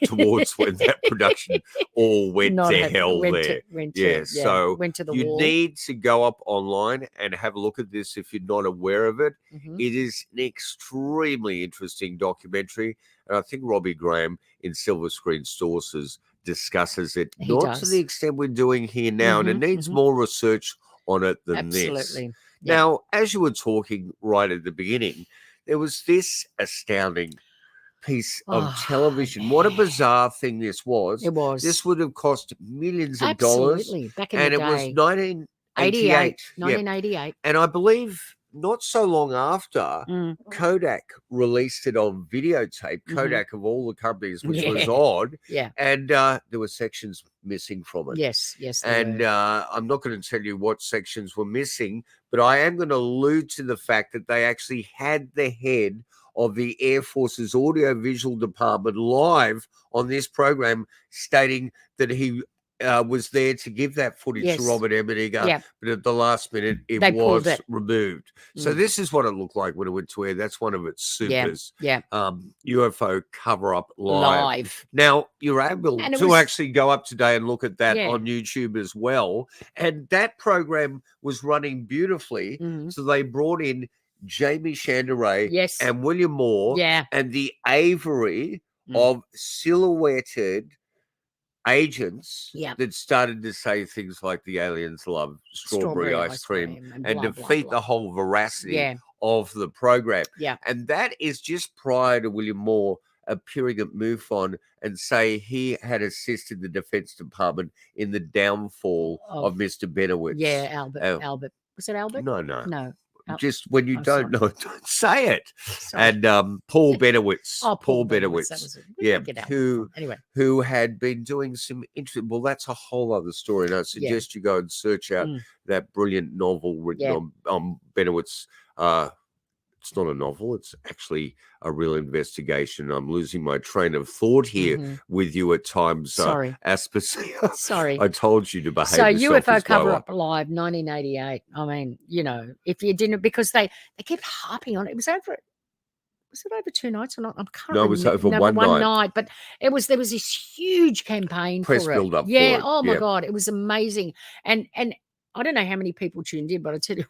towards when that production all went to hell there. So you need to go up online and have a look at this if you're not aware of it. It is an extremely interesting documentary, and I think Robbie Graham in Silver Screen Sources discusses it to the extent we're doing here now, and it needs more research on it than this. Now, as you were talking right at the beginning, there was this astounding piece of television. What a bizarre thing this was. It was. This would have cost millions of dollars. Back in the day. And it was 1988. And I believe not so long after, Kodak released it on videotape. Kodak of all the companies, which was odd. And there were sections missing from it. Yes. And I'm not going to tell you what sections were missing, but I am going to allude to the fact that they actually had the head of the Air Force's audiovisual department live on this program, stating that he was there to give that footage to Robert Emmeniger, but at the last minute it was removed. So this is what it looked like when it went to air. That's one of its supers. UFO Cover Up Live. Now, you're able to actually go up today and look at that on YouTube as well. And that program was running beautifully. So they brought in Jamie Chanderay and William Moore and the Avery of silhouetted agents that started to say things like the aliens love strawberry ice cream and defeat the whole veracity of the program. And that is just prior to William Moore appearing at MUFON and say he had assisted the Defense Department in the downfall of Mr. Benowitz. Albert. Was it Albert? No. Just when you don't know, don't say it. And Paul Benowitz. Paul Benowitz. Who had been doing some interesting. Well, that's a whole other story. And I suggest you go and search out that brilliant novel written on Benowitz. It's not a novel. It's actually a real investigation. I'm losing my train of thought here with you at times. Sorry. Aspasia. Sorry. I told you to behave So yourself UFO Cover Up Live, 1988. I mean, if you didn't, because they kept harping on it. Was it over 2 nights or not? I can't remember. No, it was over one night. But there was this huge campaign press for it. build up. For it. Oh my God, it was amazing. And I don't know how many people tuned in, but I tell you,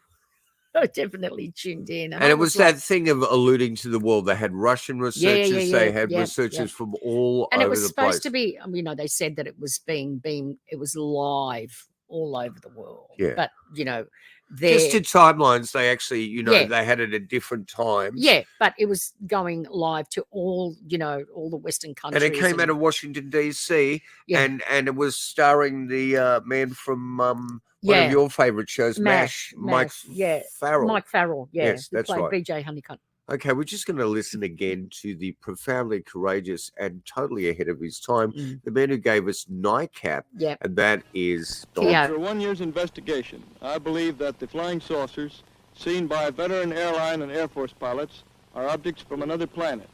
I definitely tuned in. And it was that thing of alluding to the world. They had Russian researchers. They had researchers from all over the place. And it was supposed to be, they said that it was it was live all over the world. But, Just to timelines, they actually, you know, Yeah. they had it at different times. Yeah, but it was going live to all, you know, all the Western countries. And it came out of Washington, D.C., and it was starring the man from one of your favourite shows, MASH, Mike Farrell. Mike Farrell, Yes, who that's played right. BJ Honeycutt. Okay, we're just going to listen again to the profoundly courageous and totally ahead of his time, the man who gave us NICAP, and that is Donald. After 1 year's investigation, I believe that the flying saucers seen by veteran airline and Air Force pilots are objects from another planet.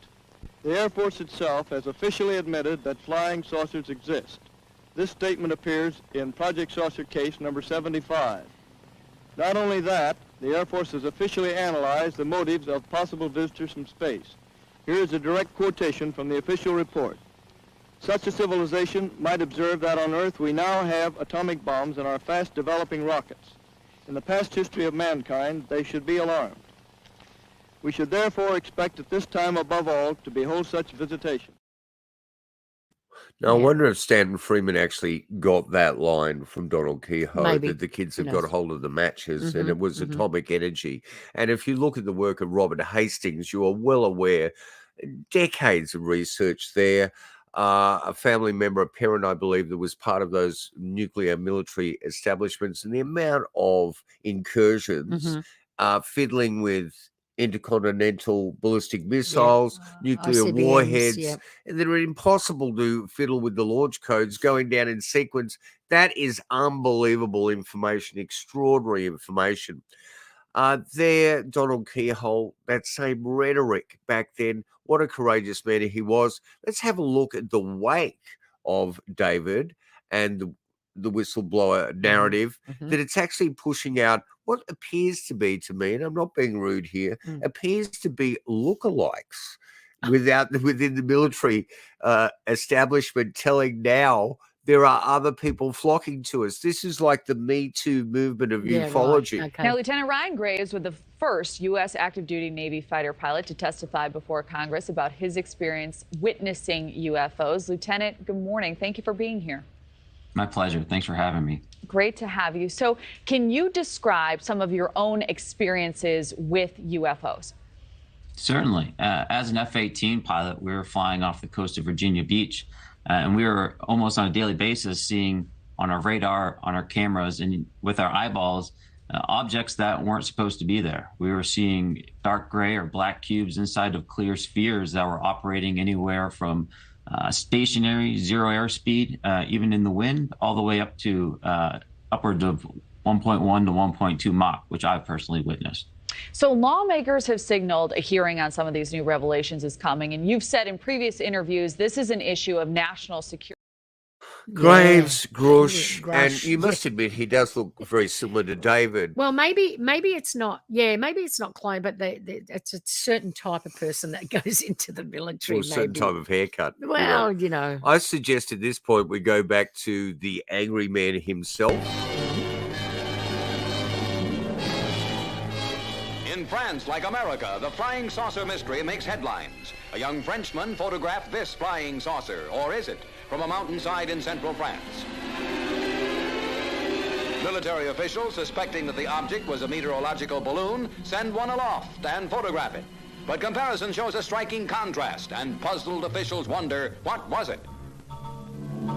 The Air Force itself has officially admitted that flying saucers exist. This statement appears in Project Saucer Case number 75. Not only that, the Air Force has officially analyzed the motives of possible visitors from space. Here is a direct quotation from the official report. Such a civilization might observe that on Earth we now have atomic bombs and are fast developing rockets. In the past history of mankind, they should be alarmed. We should therefore expect at this time above all to behold such visitation. Now, I wonder if Stanton Freeman actually got that line from Donald Kehoe, Maybe. that the kids have got a hold of the matches, and it was atomic energy. And if you look at the work of Robert Hastings, you are well aware, decades of research there. A family member, a parent, I believe, that was part of those nuclear military establishments, and the amount of incursions, fiddling with intercontinental ballistic missiles, nuclear ICBMs, warheads, and that are impossible to fiddle with the launch codes going down in sequence. That is unbelievable information, extraordinary information. There, Donald Kehoe, that same rhetoric back then, what a courageous man he was. Let's have a look at the wake of David and the whistleblower narrative, that it's actually pushing out what appears to be, to me, and I'm not being rude here, appears to be lookalikes within the military establishment, telling now there are other people flocking to us. This is like the Me Too movement of ufology. Right. Okay. Now, Lieutenant Ryan Graves was the first U.S. active duty Navy fighter pilot to testify before Congress about his experience witnessing UFOs. Lieutenant, good morning. Thank you for being here. My pleasure. Thanks for having me. Great to have you. So can you describe some of your own experiences with UFOs? Certainly. As an F-18 pilot, we were flying off the coast of Virginia Beach, and we were almost on a daily basis seeing on our radar, on our cameras, and with our eyeballs, objects that weren't supposed to be there. We were seeing dark gray or black cubes inside of clear spheres that were operating anywhere from stationary, zero airspeed, even in the wind, all the way up to upwards of 1.1 to 1.2 Mach, which I've personally witnessed. So lawmakers have signaled a hearing on some of these new revelations is coming, and you've said in previous interviews this is an issue of national security. Graves, Grush, and you must admit he does look very similar to David. Well, maybe it's not. Yeah, maybe it's not clone, but it's a certain type of person that goes into the military. Or a certain type of haircut. Well, you know. I suggest at this point we go back to the angry man himself. In France, like America, the flying saucer mystery makes headlines. A young Frenchman photographed this flying saucer, or is it, from a mountainside in central France. Military officials, suspecting that the object was a meteorological balloon, send one aloft and photograph it. But comparison shows a striking contrast, and puzzled officials wonder, what was it?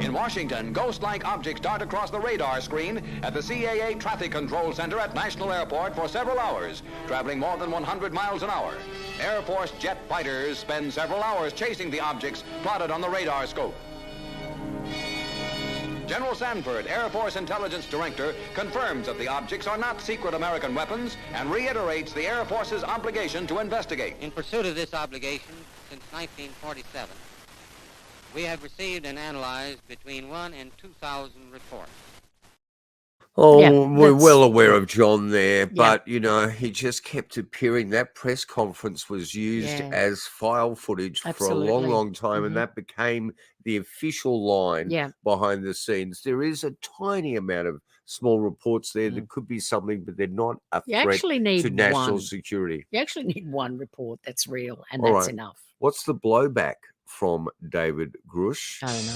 In Washington, ghost-like objects dart across the radar screen at the CAA Traffic Control Center at National Airport for several hours, traveling more than 100 miles an hour. Air Force jet fighters spend several hours chasing the objects plotted on the radar scope. General Sanford, Air Force Intelligence Director, confirms that the objects are not secret American weapons and reiterates the Air Force's obligation to investigate. In pursuit of this obligation, since 1947, we have received and analyzed between 1,000 and 2,000 reports. Oh, yeah, we're well aware of John there, but, you know, he just kept appearing. That press conference was used as file footage for a long, long time, and that became the official line behind the scenes. There is a tiny amount of small reports there that could be something, but they're not a threat to national security. You actually need one report that's real, and that's enough. What's the blowback from David Grush? I don't know.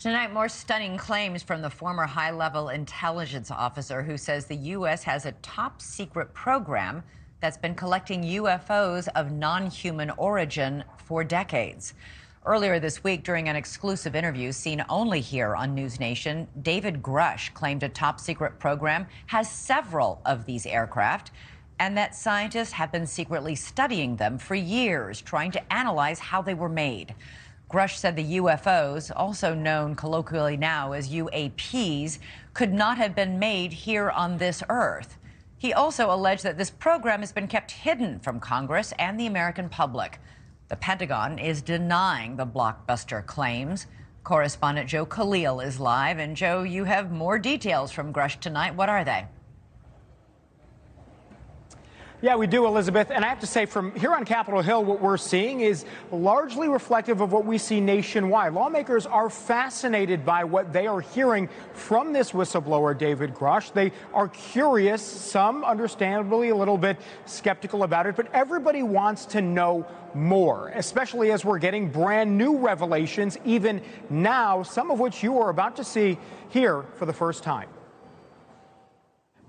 Tonight, more stunning claims from the former high-level intelligence officer who says the U.S. has a top-secret program that's been collecting UFOs of non-human origin for decades. Earlier this week, during an exclusive interview seen only here on News Nation, David Grush claimed a top-secret program has several of these aircraft and that scientists have been secretly studying them for years, trying to analyze how they were made. Grush said the UFOs, also known colloquially now as UAPs, could not have been made here on this Earth. He also alleged that this program has been kept hidden from Congress and the American public. The Pentagon is denying the blockbuster claims. Correspondent Joe Khalil is live. And Joe, you have more details from Grush tonight. What are they? Yeah, we do, Elizabeth. And I have to say, from here on Capitol Hill, what we're seeing is largely reflective of what we see nationwide. Lawmakers are fascinated by what they are hearing from this whistleblower, David Grush. They are curious, some understandably a little bit skeptical about it, but everybody wants to know more, especially as we're getting brand new revelations, even now, some of which you are about to see here for the first time.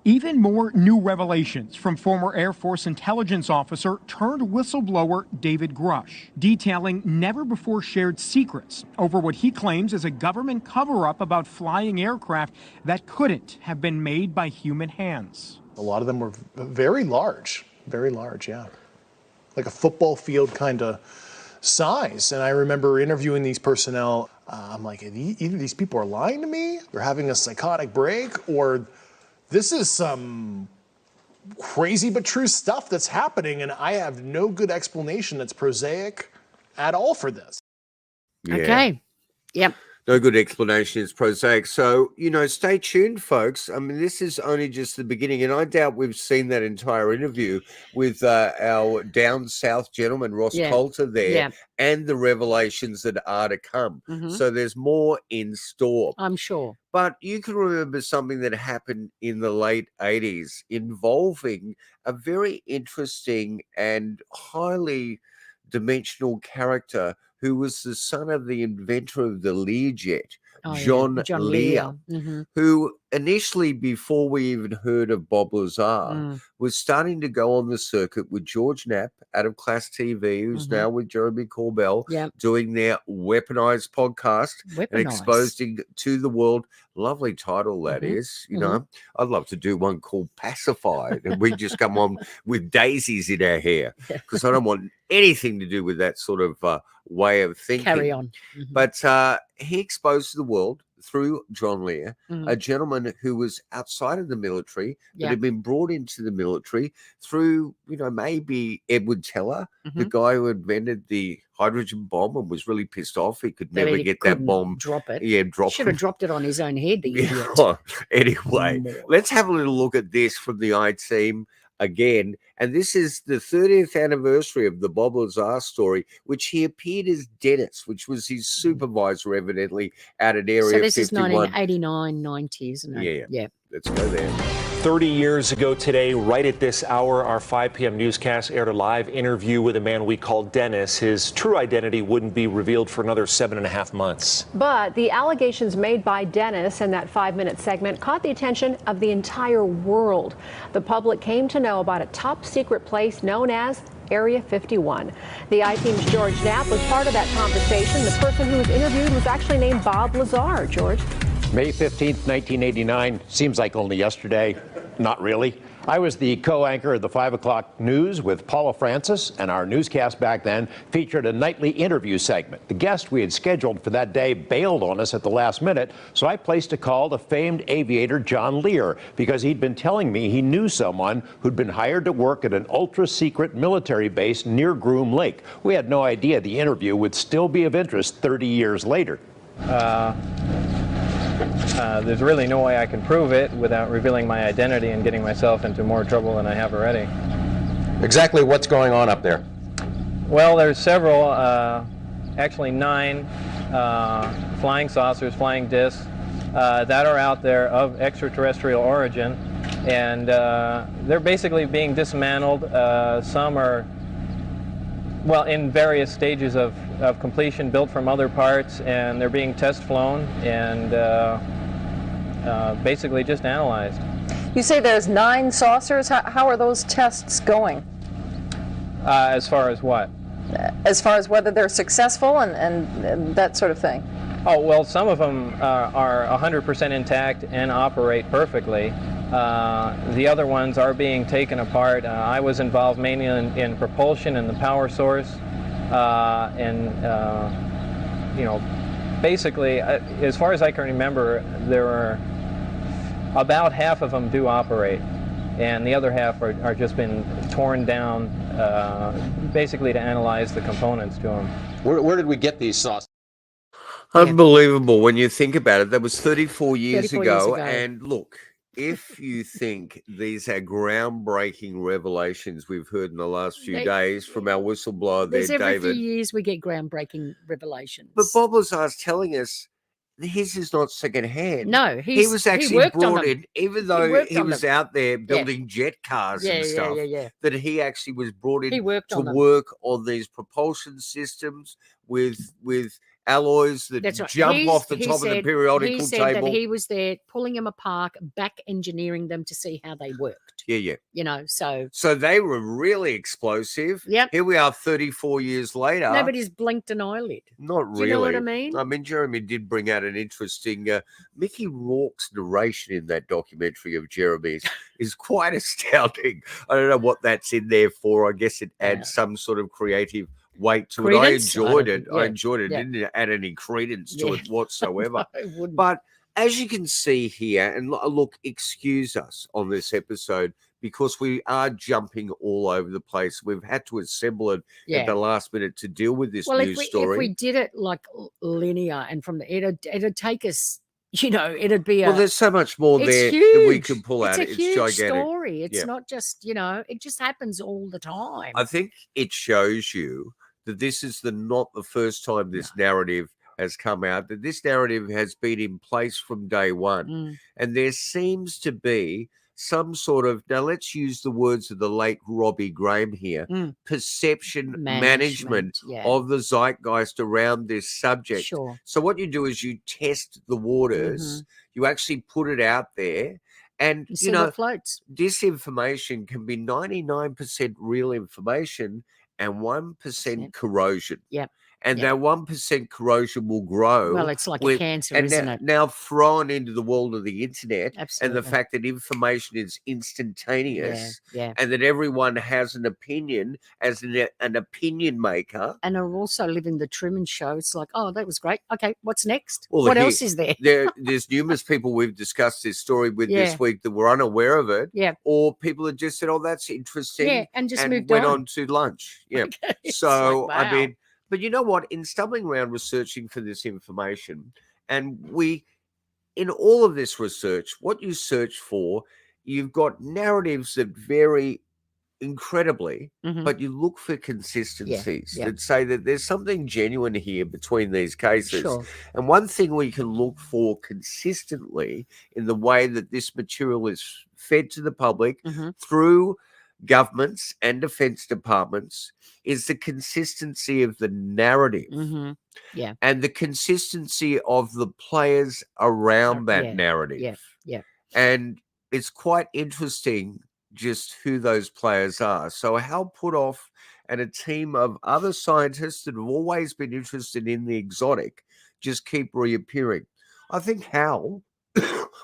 Even more new revelations from former Air Force intelligence officer turned whistleblower David Grush, detailing never-before-shared secrets over what he claims is a government cover-up about flying aircraft that couldn't have been made by human hands. A lot of them were very large, yeah. Like a football field kind of size. And I remember interviewing these personnel. I'm like, either these people are lying to me, they're having a psychotic break, or this is some crazy but true stuff that's happening, and I have no good explanation that's prosaic at all for this. Yeah. Okay. Yep. No good explanation. It's prosaic. So, stay tuned, folks. I mean, this is only just the beginning, and I doubt we've seen that entire interview with our down south gentleman, Ross Coulter, there, and the revelations that are to come. Mm-hmm. So there's more in store. I'm sure. But you can remember something that happened in the late 80s involving a very interesting and highly dimensional character who was the son of the inventor of the Learjet, John Lear, who initially, before we even heard of Bob Lazar, was starting to go on the circuit with George Knapp out of Class TV, who's now with Jeremy Corbell, doing their Weaponized podcast and exposing to the world. Lovely title that is, I'd love to do one called Pacified, and we just come on with daisies in our hair, because I don't want anything to do with that sort of way of thinking. Carry on. But he exposed to the world through John Lear, a gentleman who was outside of the military, but had been brought into the military through, maybe Edward Teller, the guy who invented the hydrogen bomb and was really pissed off he could never get that bomb. Drop it. Yeah, Should have dropped it on his own head, the idiot. Anyway, let's have a little look at this from the I-Team again. And this is the 30th anniversary of the Bob Lazar story, which he appeared as Dennis, which was his supervisor, evidently, out at Area 51. So this is 1989, 90, isn't it? Yeah. Let's go there. 30 years ago today, right at this hour, our 5 p.m. newscast aired a live interview with a man we called Dennis. His true identity wouldn't be revealed for another 7.5 months. But the allegations made by Dennis in that 5-minute segment caught the attention of the entire world. The public came to know about a top-secret place known as Area 51. The I-Team's George Knapp was part of that conversation. The person who was interviewed was actually named Bob Lazar. George? May 15th, 1989. Seems like only yesterday. Not really. I was the co-anchor of the 5 o'clock news with Paula Francis, and our newscast back then featured a nightly interview segment. The guest we had scheduled for that day bailed on us at the last minute, so I placed a call to famed aviator John Lear because he'd been telling me he knew someone who'd been hired to work at an ultra-secret military base near Groom Lake. We had no idea the interview would still be of interest 30 years later. There's really no way I can prove it without revealing my identity and getting myself into more trouble than I have already. Exactly what's going on up there? Well, there's several, actually 9 flying saucers, flying discs that are out there of extraterrestrial origin, and they're basically being dismantled. Some are Well, in various stages of completion, built from other parts, and they're being test flown and basically just analyzed. You say there's 9 saucers. How are those tests going? As far as what? As far as whether they're successful and that sort of thing. Oh, well, some of them are 100% intact and operate perfectly. The other ones are being taken apart. I was involved mainly in propulsion and the power source. You know, basically, as far as I can remember, there are about half of them do operate, and the other half are just been torn down, basically to analyze the components to them. Where did we get these saucers? Unbelievable when you think about it. That was 34 years 34 ago. years ago. And look, if you think these are groundbreaking revelations we've heard in the last few days from our whistleblower there, There's every David. few years we get groundbreaking revelations. But Bob Lazar's telling us his is not secondhand. No, he was actually brought in, even though he was out there Yeah. building jet cars and stuff, that he actually was brought in He worked to on them. work on these propulsion systems with alloys that That's right. jump off the He top of the said- periodical he said table. that he was there pulling them apart, back engineering them to see how they worked. Yeah. You know, so So they were really explosive. Yep. Here we are 34 years later. nobody's blinked an eyelid. Not really. Do you know what I mean? I mean, Jeremy did bring out an interesting Mickey Rourke's narration in that documentary of Jeremy's is quite astounding. I don't know what that's in there for. I guess it adds some sort of creative weight to Credence? it. I enjoyed I it. don't- I enjoyed it. yeah. Didn't add any credence to Yeah. it whatsoever. I wouldn't. But as you can see here, and look, excuse us on this episode because we are jumping all over the place. We've had to assemble it at the last minute to deal with this Well, news story. if we did it like linear and from the it'd take us, you know, it'd be Well, there's so much more it's there huge. that we can pull out. It's a It's huge gigantic. story. It's Yeah. not just, you know, it just happens all the time. I think it shows you that this is not the first time this narrative has come out, that this narrative has been in place from day one. And there seems to be some sort of, now let's use the words of the late Robbie Graham here, perception management of the zeitgeist around this subject. Sure. So what you do is you test the waters, you actually put it out there, and see you know, what floats. disinformation can be 99% real information and 1% corrosion. Yep. And that 1% corrosion will grow. Well, it's like a cancer, and isn't now, it? Now thrown into the world of the internet and Absolutely. the fact that information is instantaneous Yeah. and that everyone has an opinion as an opinion maker. And I also live in the Truman Show. It's like, oh, that was great. Okay, what's next? Well, What here- else is there? There's numerous people we've discussed this story with Yeah. this week that were unaware of it. Yeah. Or people that just said, oh, that's interesting. Yeah, and just moved went on. on to lunch. Yeah. It's So, like, I wow. mean, but you know what? In stumbling around researching for this information, and in all of this research, what you search for, you've got narratives that vary incredibly, but you look for consistencies yeah. that say that there's something genuine here between these cases. Sure. And one thing we can look for consistently in the way that this material is fed to the public through governments and defense departments is the consistency of the narrative Yeah. and the consistency of the players around that narrative. Yeah. And it's quite interesting just who those players are. So Hal Puthoff and a team of other scientists that have always been interested in the exotic just keep reappearing. I think Hal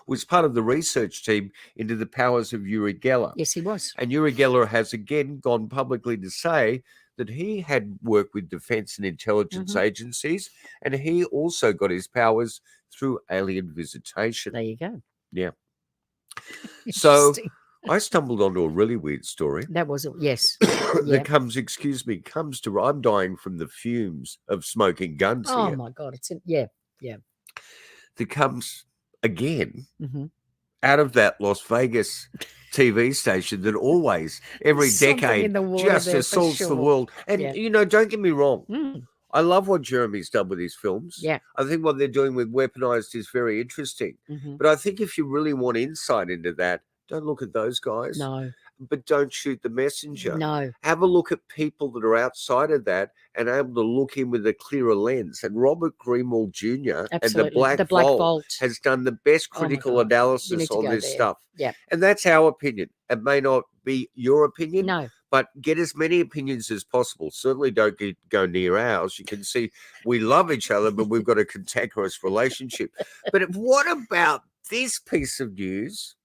was part of the research team into the powers of Uri Geller. Yes, he was. And Uri Geller has again gone publicly to say that he had worked with defense and intelligence agencies, and he also got his powers through alien visitation. There you go. Yeah. So Interesting. I stumbled onto a really weird story. That was it. Yes. That comes to, I'm dying from the fumes of smoking guns Oh here. my God. It's That comes again Mhm. out of that Las Vegas TV station that always, every Something decade, in the water just there for assaults the sure. world. And, Yeah. you know, don't get me wrong. Mm. I love what Jeremy's done with his films. Yeah. I think what they're doing with Weaponized is very interesting. Mhm. But I think if you really want insight into that, don't look at those guys. No. but don't shoot the messenger. No. Have a look at people that are outside of that and able to look in with a clearer lens. And Robert Greenewald Jr. and the Black Vault has done the best critical analysis on this stuff. Yeah. And that's our opinion. It may not be your opinion. No. But get as many opinions as possible. Certainly don't go near ours. You can see we love each other, but we've got a cantankerous relationship. But what about this piece of news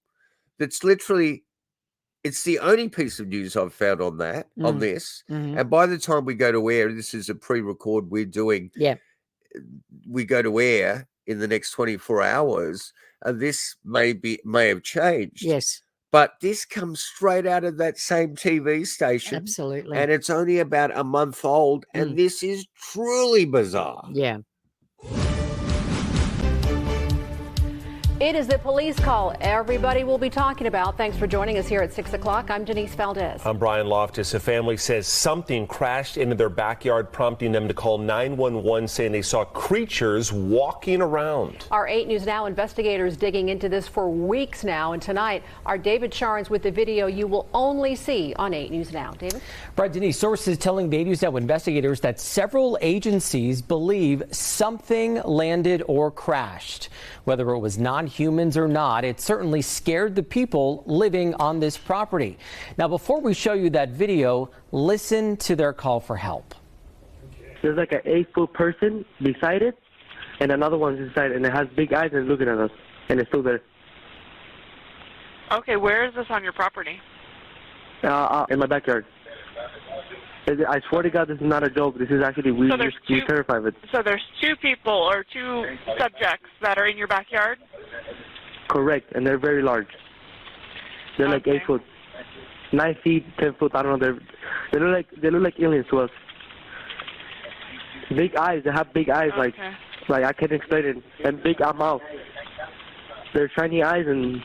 that's literally, it's the only piece of news I've found on that, on this. And by the time we go to air, this is a pre-record we're doing. Yeah. We go to air in the next 24 hours. This may have changed. Yes. But this comes straight out of that same TV station. Absolutely. And it's only about a month old. And this is truly bizarre. Yeah. It is the police call everybody will be talking about. Thanks for joining us here at 6 o'clock. I'm Denise Valdez. I'm Brian Loftus. A family says something crashed into their backyard, prompting them to call 911, saying they saw creatures walking around. Our 8 News Now investigators digging into this for weeks now. And tonight, our David Charnes with the video you will only see on 8 News Now. David? Right, Denise, sources telling the 8 News Now investigators that several agencies believe something landed or crashed. Whether it was non-humans or not, it certainly scared the people living on this property. Now, before we show you that video, listen to their call for help. There's like an 8-foot person beside it, and another one's inside, and it has big eyes and looking at us, and it's still there. Okay, where is this on your property? In my backyard. I swear to God, this is not a joke. This is actually, we're terrified of it. So there's 2 people or 2 subjects that are in your backyard? Correct, and they're very large. They're like 8 foot, 9 feet, 10 foot. I don't know. They look like aliens to us. Big eyes. They have big eyes, like I can't explain it. And big mouth. They're shiny eyes, and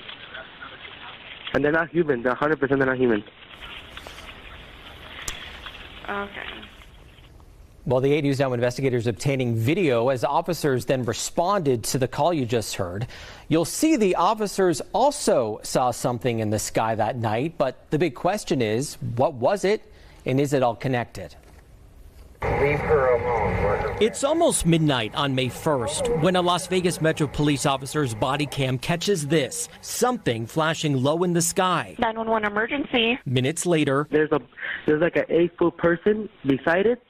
they're not human. They're 100% they're not human. Okay. Well, the 8 News Now investigators obtaining video as officers then responded to the call you just heard. You'll see the officers also saw something in the sky that night, but the big question is, what was it, and is it all connected? Leave her alone. It's almost midnight on May 1st when a Las Vegas Metro Police officer's body cam catches this, something flashing low in the sky. 911 emergency. Minutes later, there's like an 8-foot person beside it,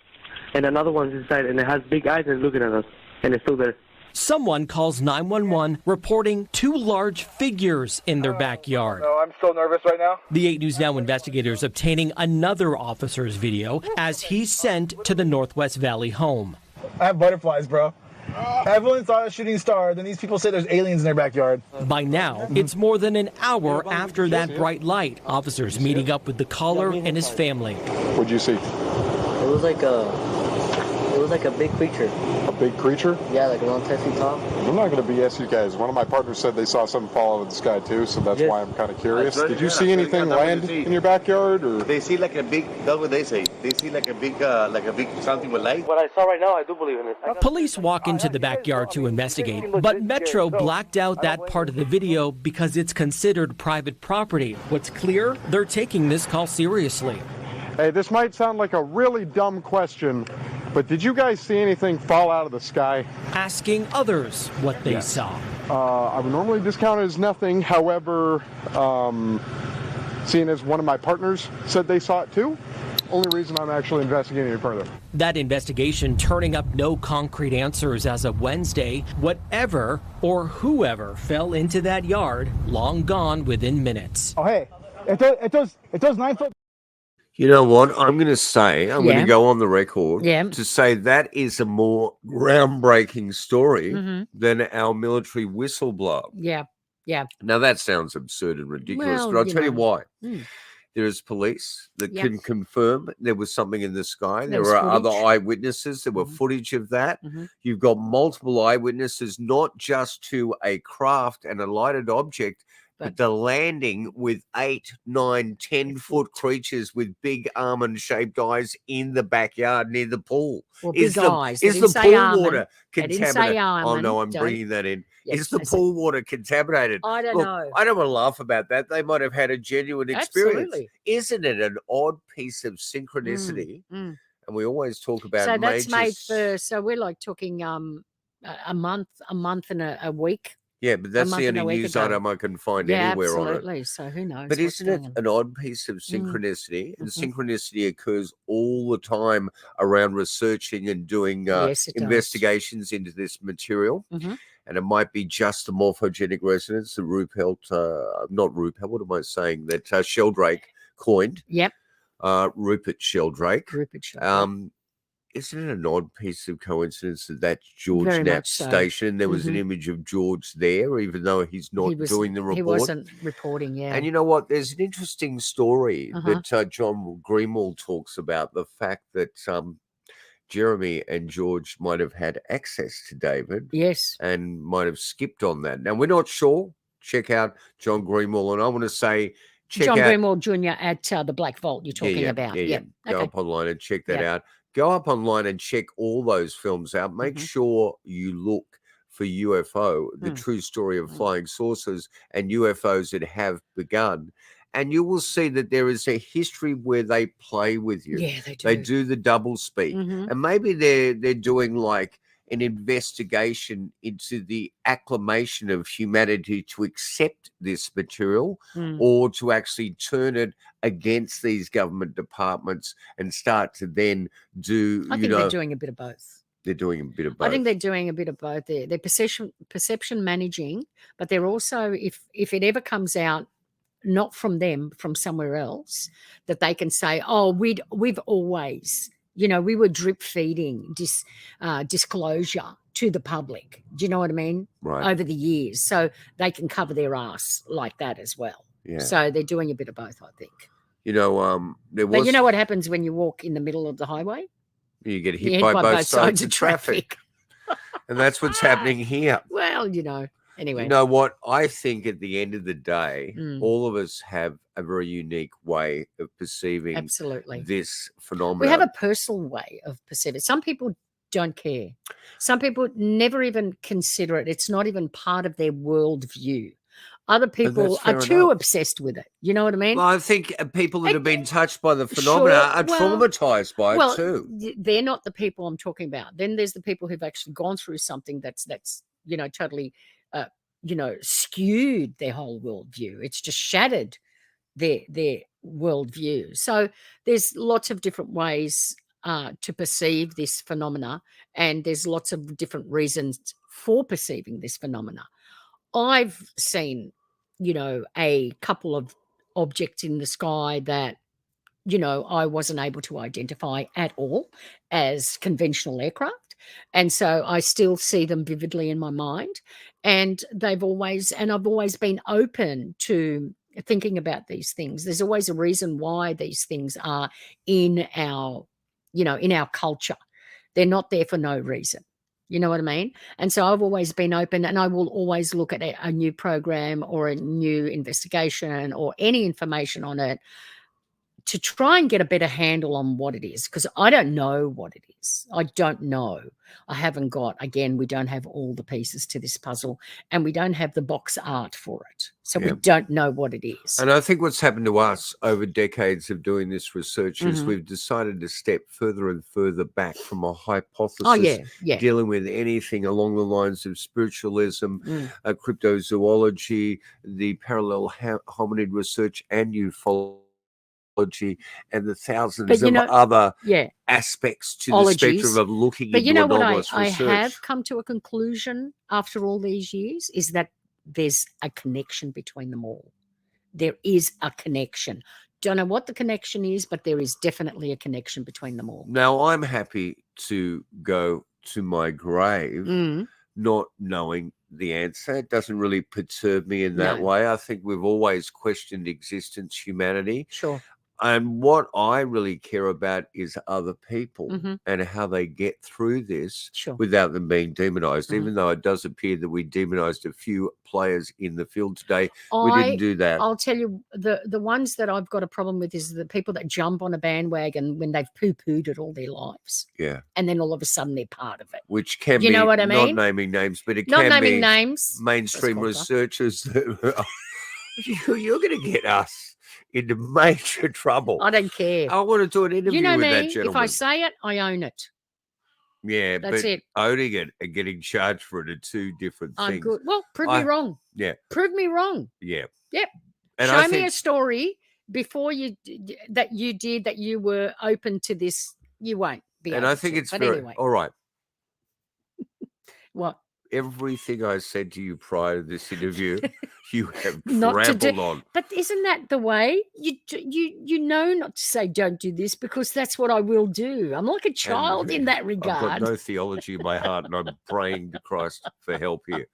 and another one's inside, and it has big eyes and looking at us, and it's still there. Someone calls 911 reporting 2 large figures in their backyard. No, I'm so nervous right now. The 8 News Now investigators obtaining another officer's video as he's sent to the Northwest Valley home. I have butterflies, bro. Everyone saw a shooting star, then these people say there's aliens in their backyard. By now, it's more than an hour after that bright light. Officers meeting up with the caller and his family. What'd you see? It was like a big creature. A big creature? Yeah, like around 10 feet tall. I'm not going to BS you guys. One of my partners said they saw something fall out of the sky too, so that's why I'm kind of curious. Did you see anything land in your backyard? Or they see like a big, that's what they say. They see like a big something with light. What I saw right now, I do believe in it. Police walk into the backyard to investigate, but Metro blacked out that part of the video because it's considered private property. What's clear, they're taking this call seriously. Hey, this might sound like a really dumb question, but did you guys see anything fall out of the sky? Asking others what they saw. I would normally discount it as nothing. However, seeing as one of my partners said they saw it too, only reason I'm actually investigating it further. That investigation turning up no concrete answers as of Wednesday. Whatever or whoever fell into that yard, long gone within minutes. Oh, hey, it does 9 foot. You know what? I'm going to say, I'm going to go on the record to say that is a more groundbreaking story than our military whistleblower. Yeah, yeah. Now, that sounds absurd and ridiculous, Well, but I'll tell you why. Mm. There is police that can confirm there was something in the sky. There There's are other footage. eyewitnesses. There were footage of that. You've got multiple eyewitnesses, not just to a craft and a lighted object, but the landing with 8, 9, 10-foot creatures with big almond-shaped eyes in the backyard near the pool. Well, Is big eyes. the pool water contaminated? Oh no, I'm bringing that in. Yes, is the pool water contaminated? I don't Look, know. I don't want to laugh about that. They might have had a genuine experience. Absolutely. Isn't it an odd piece of synchronicity? And we always talk about So that's major... made for. So we're like talking a month and a week. Yeah, but that's the only news item I can find anywhere on it. Absolutely. So who knows? But what's isn't it going on. an odd piece of synchronicity? And Mhm. synchronicity occurs all the time around researching and doing Yes, it does. investigations into this material. Mhm. And it might be just the morphogenic resonance, the not Ruppelt, what am I saying? That Sheldrake coined. Yep. Rupert Sheldrake. Rupert Sheldrake. Isn't it an odd piece of coincidence that that's George Very much Knapp's so. station? There was an Mhm. image of George there, even though he's not doing the report. He wasn't reporting, yeah. And you know what? There's an interesting story that John Greenewald talks about, the fact that Jeremy and George might have had access to David. Yes. And might have skipped on that. Now, we're not sure. Check out John Greenewald. And I want to say, John Greenewald Jr. at the Black Vault you're talking about. Yeah. Go Okay. up online and check that out. Go up online and check all those films out. Make sure you look for UFO, the true story of flying saucers and UFOs that have begun. And you will see that there is a history where they play with you. Yeah, they do. They do the double speak. And maybe they're doing like an investigation into the acclamation of humanity to accept this material or to actually turn it against these government departments and start to then do, I think they're doing a bit of both. They're doing a bit of both. I think they're doing a bit of both. They're perception managing, but they're also, if it ever comes out, not from them, from somewhere else, that they can say, oh, we've always, we were drip feeding disclosure to the public. Do you know what I mean? Right. Over the years. So they can cover their ass like that as well. Yeah. So they're doing a bit of both, I think. There was... But you know what happens when you walk in the middle of the highway? You get hit by both sides of traffic. And that's what's happening here. Well, anyway. You know what? I think at the end of the day, all of us have a very unique way of perceiving this phenomenon. We have a personal way of perceiving it. Some people don't care. Some people never even consider it. It's not even part of their worldview. Other people are too obsessed with it. You know what I mean? Well, I think people that have been touched by the phenomena are traumatized by it too. They're not the people I'm talking about. Then there's the people who've actually gone through something that's totally skewed their whole worldview. It's just shattered their worldview. So there's lots of different ways to perceive this phenomena, and there's lots of different reasons for perceiving this phenomena. I've seen, a couple of objects in the sky that, I wasn't able to identify at all as conventional aircraft. And so I still see them vividly in my mind. And I've always been open to thinking about these things. There's always a reason why these things are in our culture. They're not there for no reason. You know what I mean? And so I've always been open, and I will always look at a new program or a new investigation or any information on it to try and get a better handle on what it is, because I don't know what it is. I don't know. I haven't got, again, we don't have all the pieces to this puzzle, and we don't have the box art for it. So we don't know what it is. And I think what's happened to us over decades of doing this research is we've decided to step further and further back from a hypothesis dealing with anything along the lines of spiritualism, cryptozoology, the parallel hominid research, and ufology, and the thousands of other aspects to the spectrum of looking into anomalous research. I have come to a conclusion after all these years is that there's a connection between them all. There is a connection. Don't know what the connection is, but there is definitely a connection between them all. Now, I'm happy to go to my grave not knowing the answer. It doesn't really perturb me in that way. I think we've always questioned existence, humanity. Sure. And what I really care about is other people Mm-hmm. and how they get through this Sure. without them being demonized. Mhm. Even though it does appear that we demonized a few players in the field today, we didn't do that. I'll tell you, the ones that I've got a problem with is the people that jump on a bandwagon when they've poo-pooed it all their lives. Yeah. And then all of a sudden they're part of it. Which can You be know what I mean? not naming names, but it Not can naming be names. mainstream That's researchers that you're going to get us into major trouble. I don't care. I want to do an interview You know with me. that If gentleman. I say it, I own it. Yeah, That's but it. owning it and getting charged for it are two different I'm things. good. Well, prove me wrong. Yeah, Prove me wrong. yeah. Yep. And Show I me think- a story before that you were open to this. You won't be. And open I think to it. it's But very anyway. all right. What? Everything I said to you prior to this interview, you have Not to trampled do, on. but isn't that the way you know not to say don't do this because that's what I will do. I'm like a child in that I've got regard. no theology in my heart, and I'm praying to Christ for help here.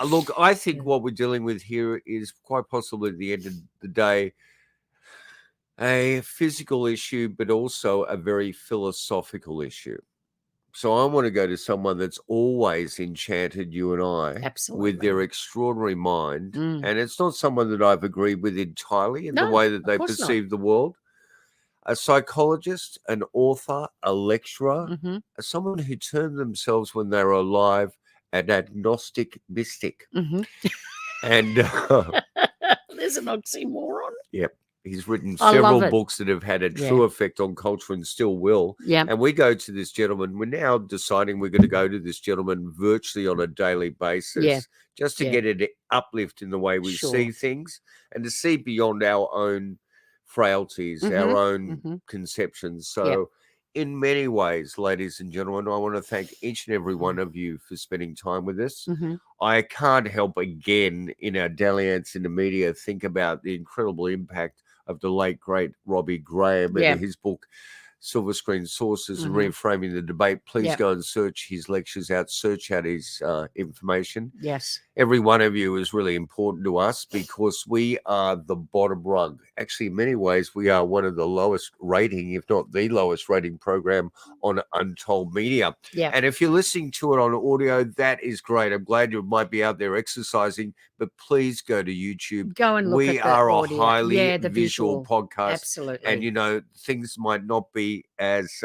Look, I think what we're dealing with here is quite possibly at the end of the day a physical issue, but also a very philosophical issue. So I want to go to someone that's always enchanted you and I with their extraordinary mind. And it's not someone that I've agreed with entirely in the No, way that of they course not. perceive the world. A psychologist, an author, a lecturer, Mm-hmm. someone who turned themselves when they were alive an agnostic mystic. Mm-hmm. And There's an oxymoron. yep. He's written I love several it. books that have had a Yeah. true effect on culture and still will. Yeah. And we go to this gentleman. We're now deciding we're going to go to this gentleman virtually on a daily basis Yeah. just to Yeah. get an uplift in the way we Sure. see things and to see beyond our own frailties, our Mhm, own mhm. conceptions. So in many ways, ladies and gentlemen, I want to thank each and every one of you for spending time with us. Mhm. I can't help again in our dalliance in the media think about the incredible impact of the late, great Robbie Graham Yeah. and his book, Silver Screen Sources and Mhm. Reframing the Debate. Please Yep. go and search his lectures out, search out his information. Yes. Every one of you is really important to us because we are the bottom rung. Actually, in many ways, we are one of the lowest rating, if not the lowest rating program on Untold Media. Yeah. And if you're listening to it on audio, that is great. I'm glad you might be out there exercising, but please go to YouTube. Go and look We at the are audio. a highly Yeah, the visual podcast. Absolutely. And, you know, things might not be as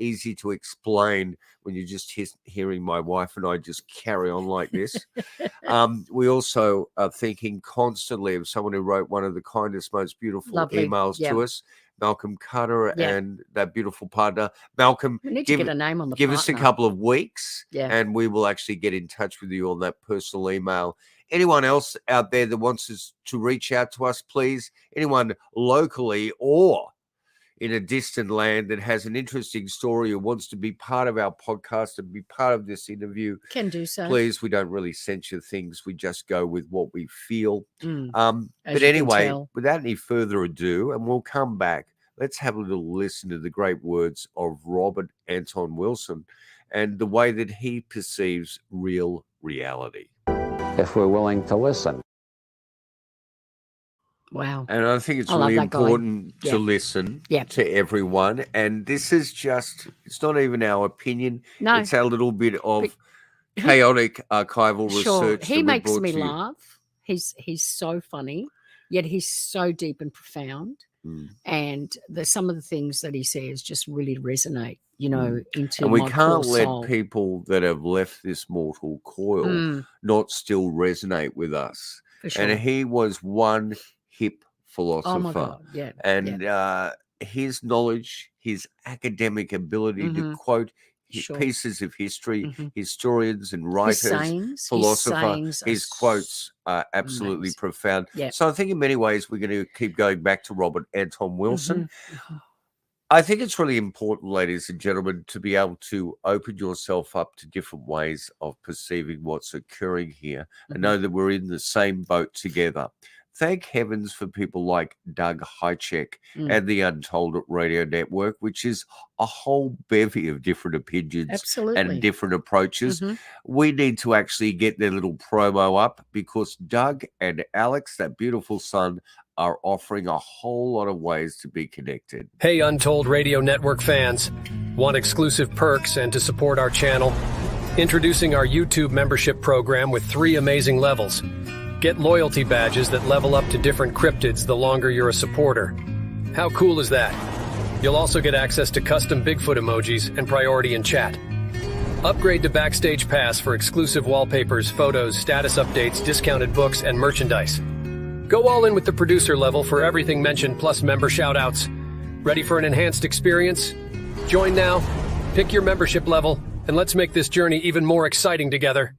easy to explain when you're just hearing my wife and I just carry on like this. We also are thinking constantly of someone who wrote one of the kindest, most beautiful Lovely. emails Yeah. to us, Malcolm Cutter Yeah. and that beautiful partner. Malcolm, We need to get a name on the give us a partner. couple of weeks Yeah. and we will actually get in touch with you on that personal email. Anyone else out there that wants us to reach out to us, please, anyone locally or in a distant land that has an interesting story or wants to be part of our podcast and be part of this interview, Can do so. please. We don't really censure things. We just go with what we feel. Mm. As But you can anyway, tell. without any further ado, and we'll come back, let's have a little listen to the great words of Robert Anton Wilson and the way that he perceives real reality. If we're willing to listen. Wow. And I think it's I love really that guy. important Yeah. to listen Yeah. to everyone. And this is just, it's not even our opinion. No. It's our little bit of But he- chaotic archival Sure. research. He that we makes brought me to you. laugh. He's so funny, yet he's so deep and profound. Mm. And some of the things that he says just really resonate, you know, into And we my can't core let soul. people that have left this mortal coil Mm. not still resonate with us. For sure. And he was one hip philosopher. Oh my God. Yeah. And his knowledge, his academic ability to Mhm. quote Sure. pieces of history, Mhm. historians and writers, sayings, his philosopher, sayings are his quotes are absolutely amazing. profound. Yeah. So I think in many ways we're going to keep going back to Robert Anton Wilson. Mhm. I think it's really important, ladies and gentlemen, to be able to open yourself up to different ways of perceiving what's occurring here and know that we're in the same boat together. Thank heavens for people like Doug Hychek Mm. and the Untold Radio Network, which is a whole bevy of different opinions Absolutely. and different approaches. Mhm. We need to actually get their little promo up because Doug and Alex, that beautiful son, are offering a whole lot of ways to be connected. Hey, Untold Radio Network fans. Want exclusive perks and to support our channel? Introducing our YouTube membership program with 3 amazing levels. Get loyalty badges that level up to different cryptids the longer you're a supporter. How cool is that? You'll also get access to custom Bigfoot emojis and priority in chat. Upgrade to Backstage Pass for exclusive wallpapers, photos, status updates, discounted books, and merchandise. Go all in with the producer level for everything mentioned plus member shoutouts. Ready for an enhanced experience? Join now, pick your membership level, and let's make this journey even more exciting together.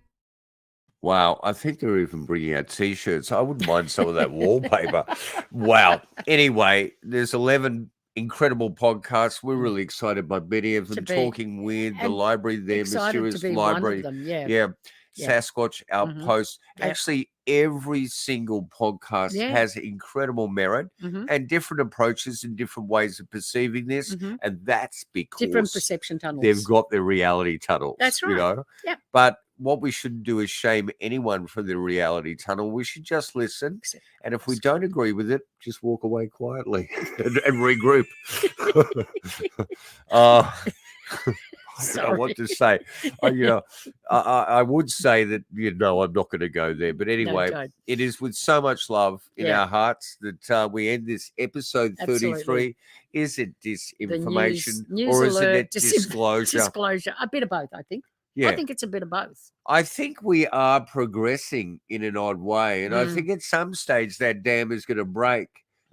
Wow, I think they're even bringing out T-shirts. I wouldn't mind some of that wallpaper. Wow. Anyway, there's 11 incredible podcasts. We're really excited by many of them. Talking Weird, The Library, Their Mysterious Library. Yeah. Sasquatch Outpost. Actually, every single podcast has incredible merit and different approaches and different ways of perceiving this. And that's because different perception tunnels. They've got their reality tunnels. That's right. You know? But what we shouldn't do is shame anyone for their reality tunnel. We should just listen. And if we don't agree with it, just walk away quietly and regroup. I don't know what to say. I would say that, I'm not going to go there. But anyway, it is with so much love in our hearts that we end this episode 33. Absolutely. Is it disinformation or is it disclosure? Disclosure. A bit of both, I think. I think it's a bit of both. I think we are progressing in an odd way. And I think at some stage that dam is going to break.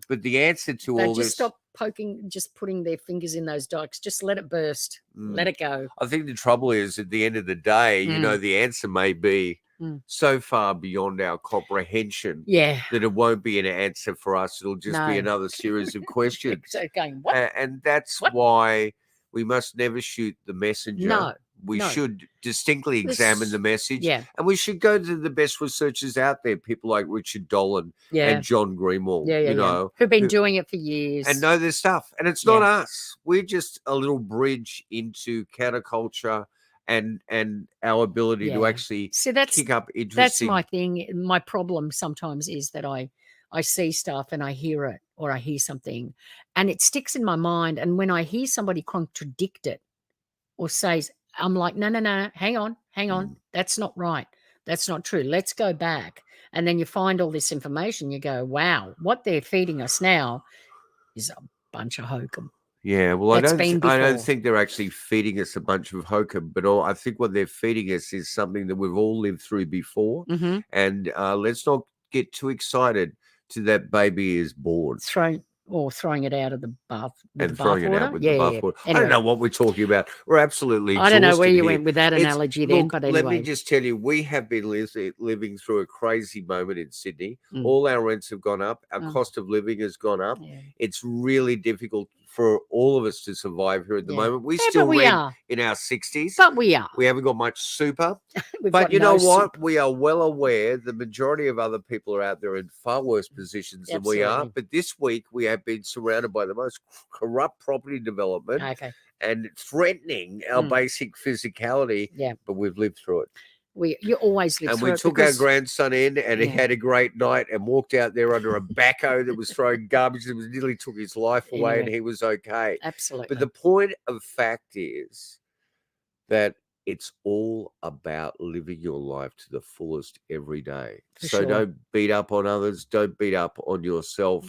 But the answer to all this... stop poking, just putting their fingers in those dikes. Just let it burst. Let it go. I think the trouble is, at the end of the day, the answer may be so far beyond our comprehension that it won't be an answer for us. It'll just be another series of questions. And that's why we must never shoot the messenger. No. We should distinctly examine the message. And we should go to the best researchers out there, people like Richard Dolan and John Greenewald, who've been doing it for years. And know their stuff. And it's not us. We're just a little bridge into counterculture and our ability to actually kick up interesting... That's my thing. My problem sometimes is that I see stuff and I hear it or I hear something and it sticks in my mind. And when I hear somebody contradict it or says... I'm like, no, hang on. That's not right. That's not true. Let's go back. And then you find all this information. You go, wow, what they're feeding us now is a bunch of hokum. Yeah, well, I don't think they're actually feeding us a bunch of hokum, but I think what they're feeding us is something that we've all lived through before. And let's not get too excited till that baby is born. Throwing it out of the bath. And throwing it out with the bath water. Anyway. I don't know what we're talking about. We're absolutely exhausted. I don't know where you went with that analogy then, but anyway. Let me just tell you, we have been living through a crazy moment in Sydney. All our rents have gone up. Our cost of living has gone up. It's really difficult for all of us to survive here at the moment. We still rent in our 60s. But we are. We haven't got much super. But you know what? Super. We are well aware the majority of other people are out there in far worse positions than we are. But this week we have been surrounded by the most corrupt property development and threatening our basic physicality. But we've lived through it. You always live through it. And we took our grandson in and he had a great night and walked out there under a backhoe that was throwing garbage that nearly took his life away and he was okay. Absolutely. But the point of fact is that it's all about living your life to the fullest every day. So don't beat up on others. Don't beat up on yourself.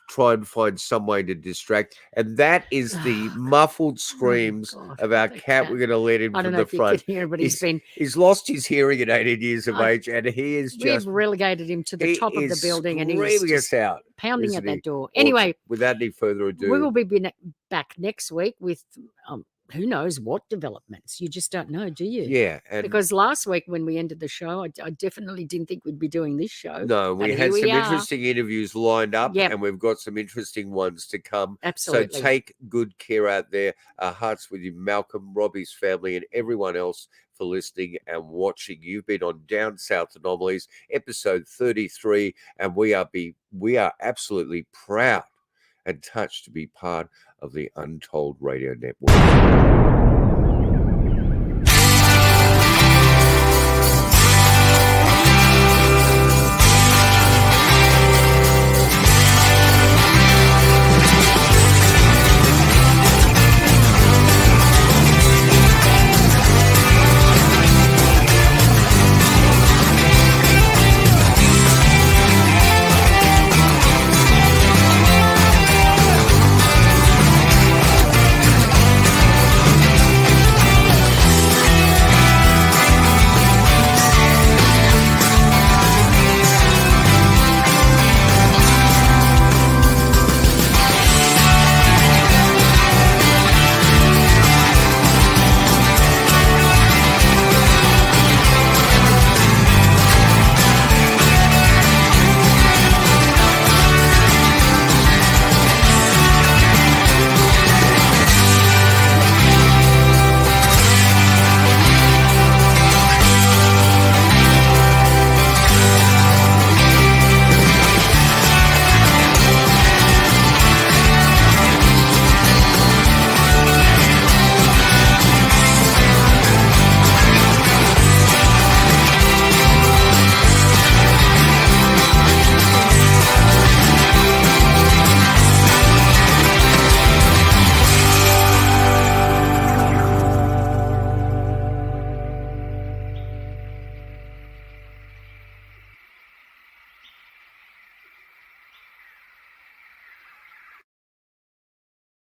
Try and find some way to distract. And that is the muffled screams of our cat. We're going to let him from the front. Hear, but he's lost his hearing at 18 years of age, and he is just... We've relegated him to the top of the building, and he's us out, pounding at that door. Anyway, without any further ado... We will be back next week with... who knows what developments? You just don't know, do you? Yeah. Because last week when we ended the show, I definitely didn't think we'd be doing this show. No, we had some interesting interviews lined up and we've got some interesting ones to come. Absolutely. So take good care out there. Our hearts with you, Malcolm, Robbie's family, and everyone else for listening and watching. You've been on Down South Anomalies, episode 33, and we are absolutely proud and touched to be part of the Untold Radio Network.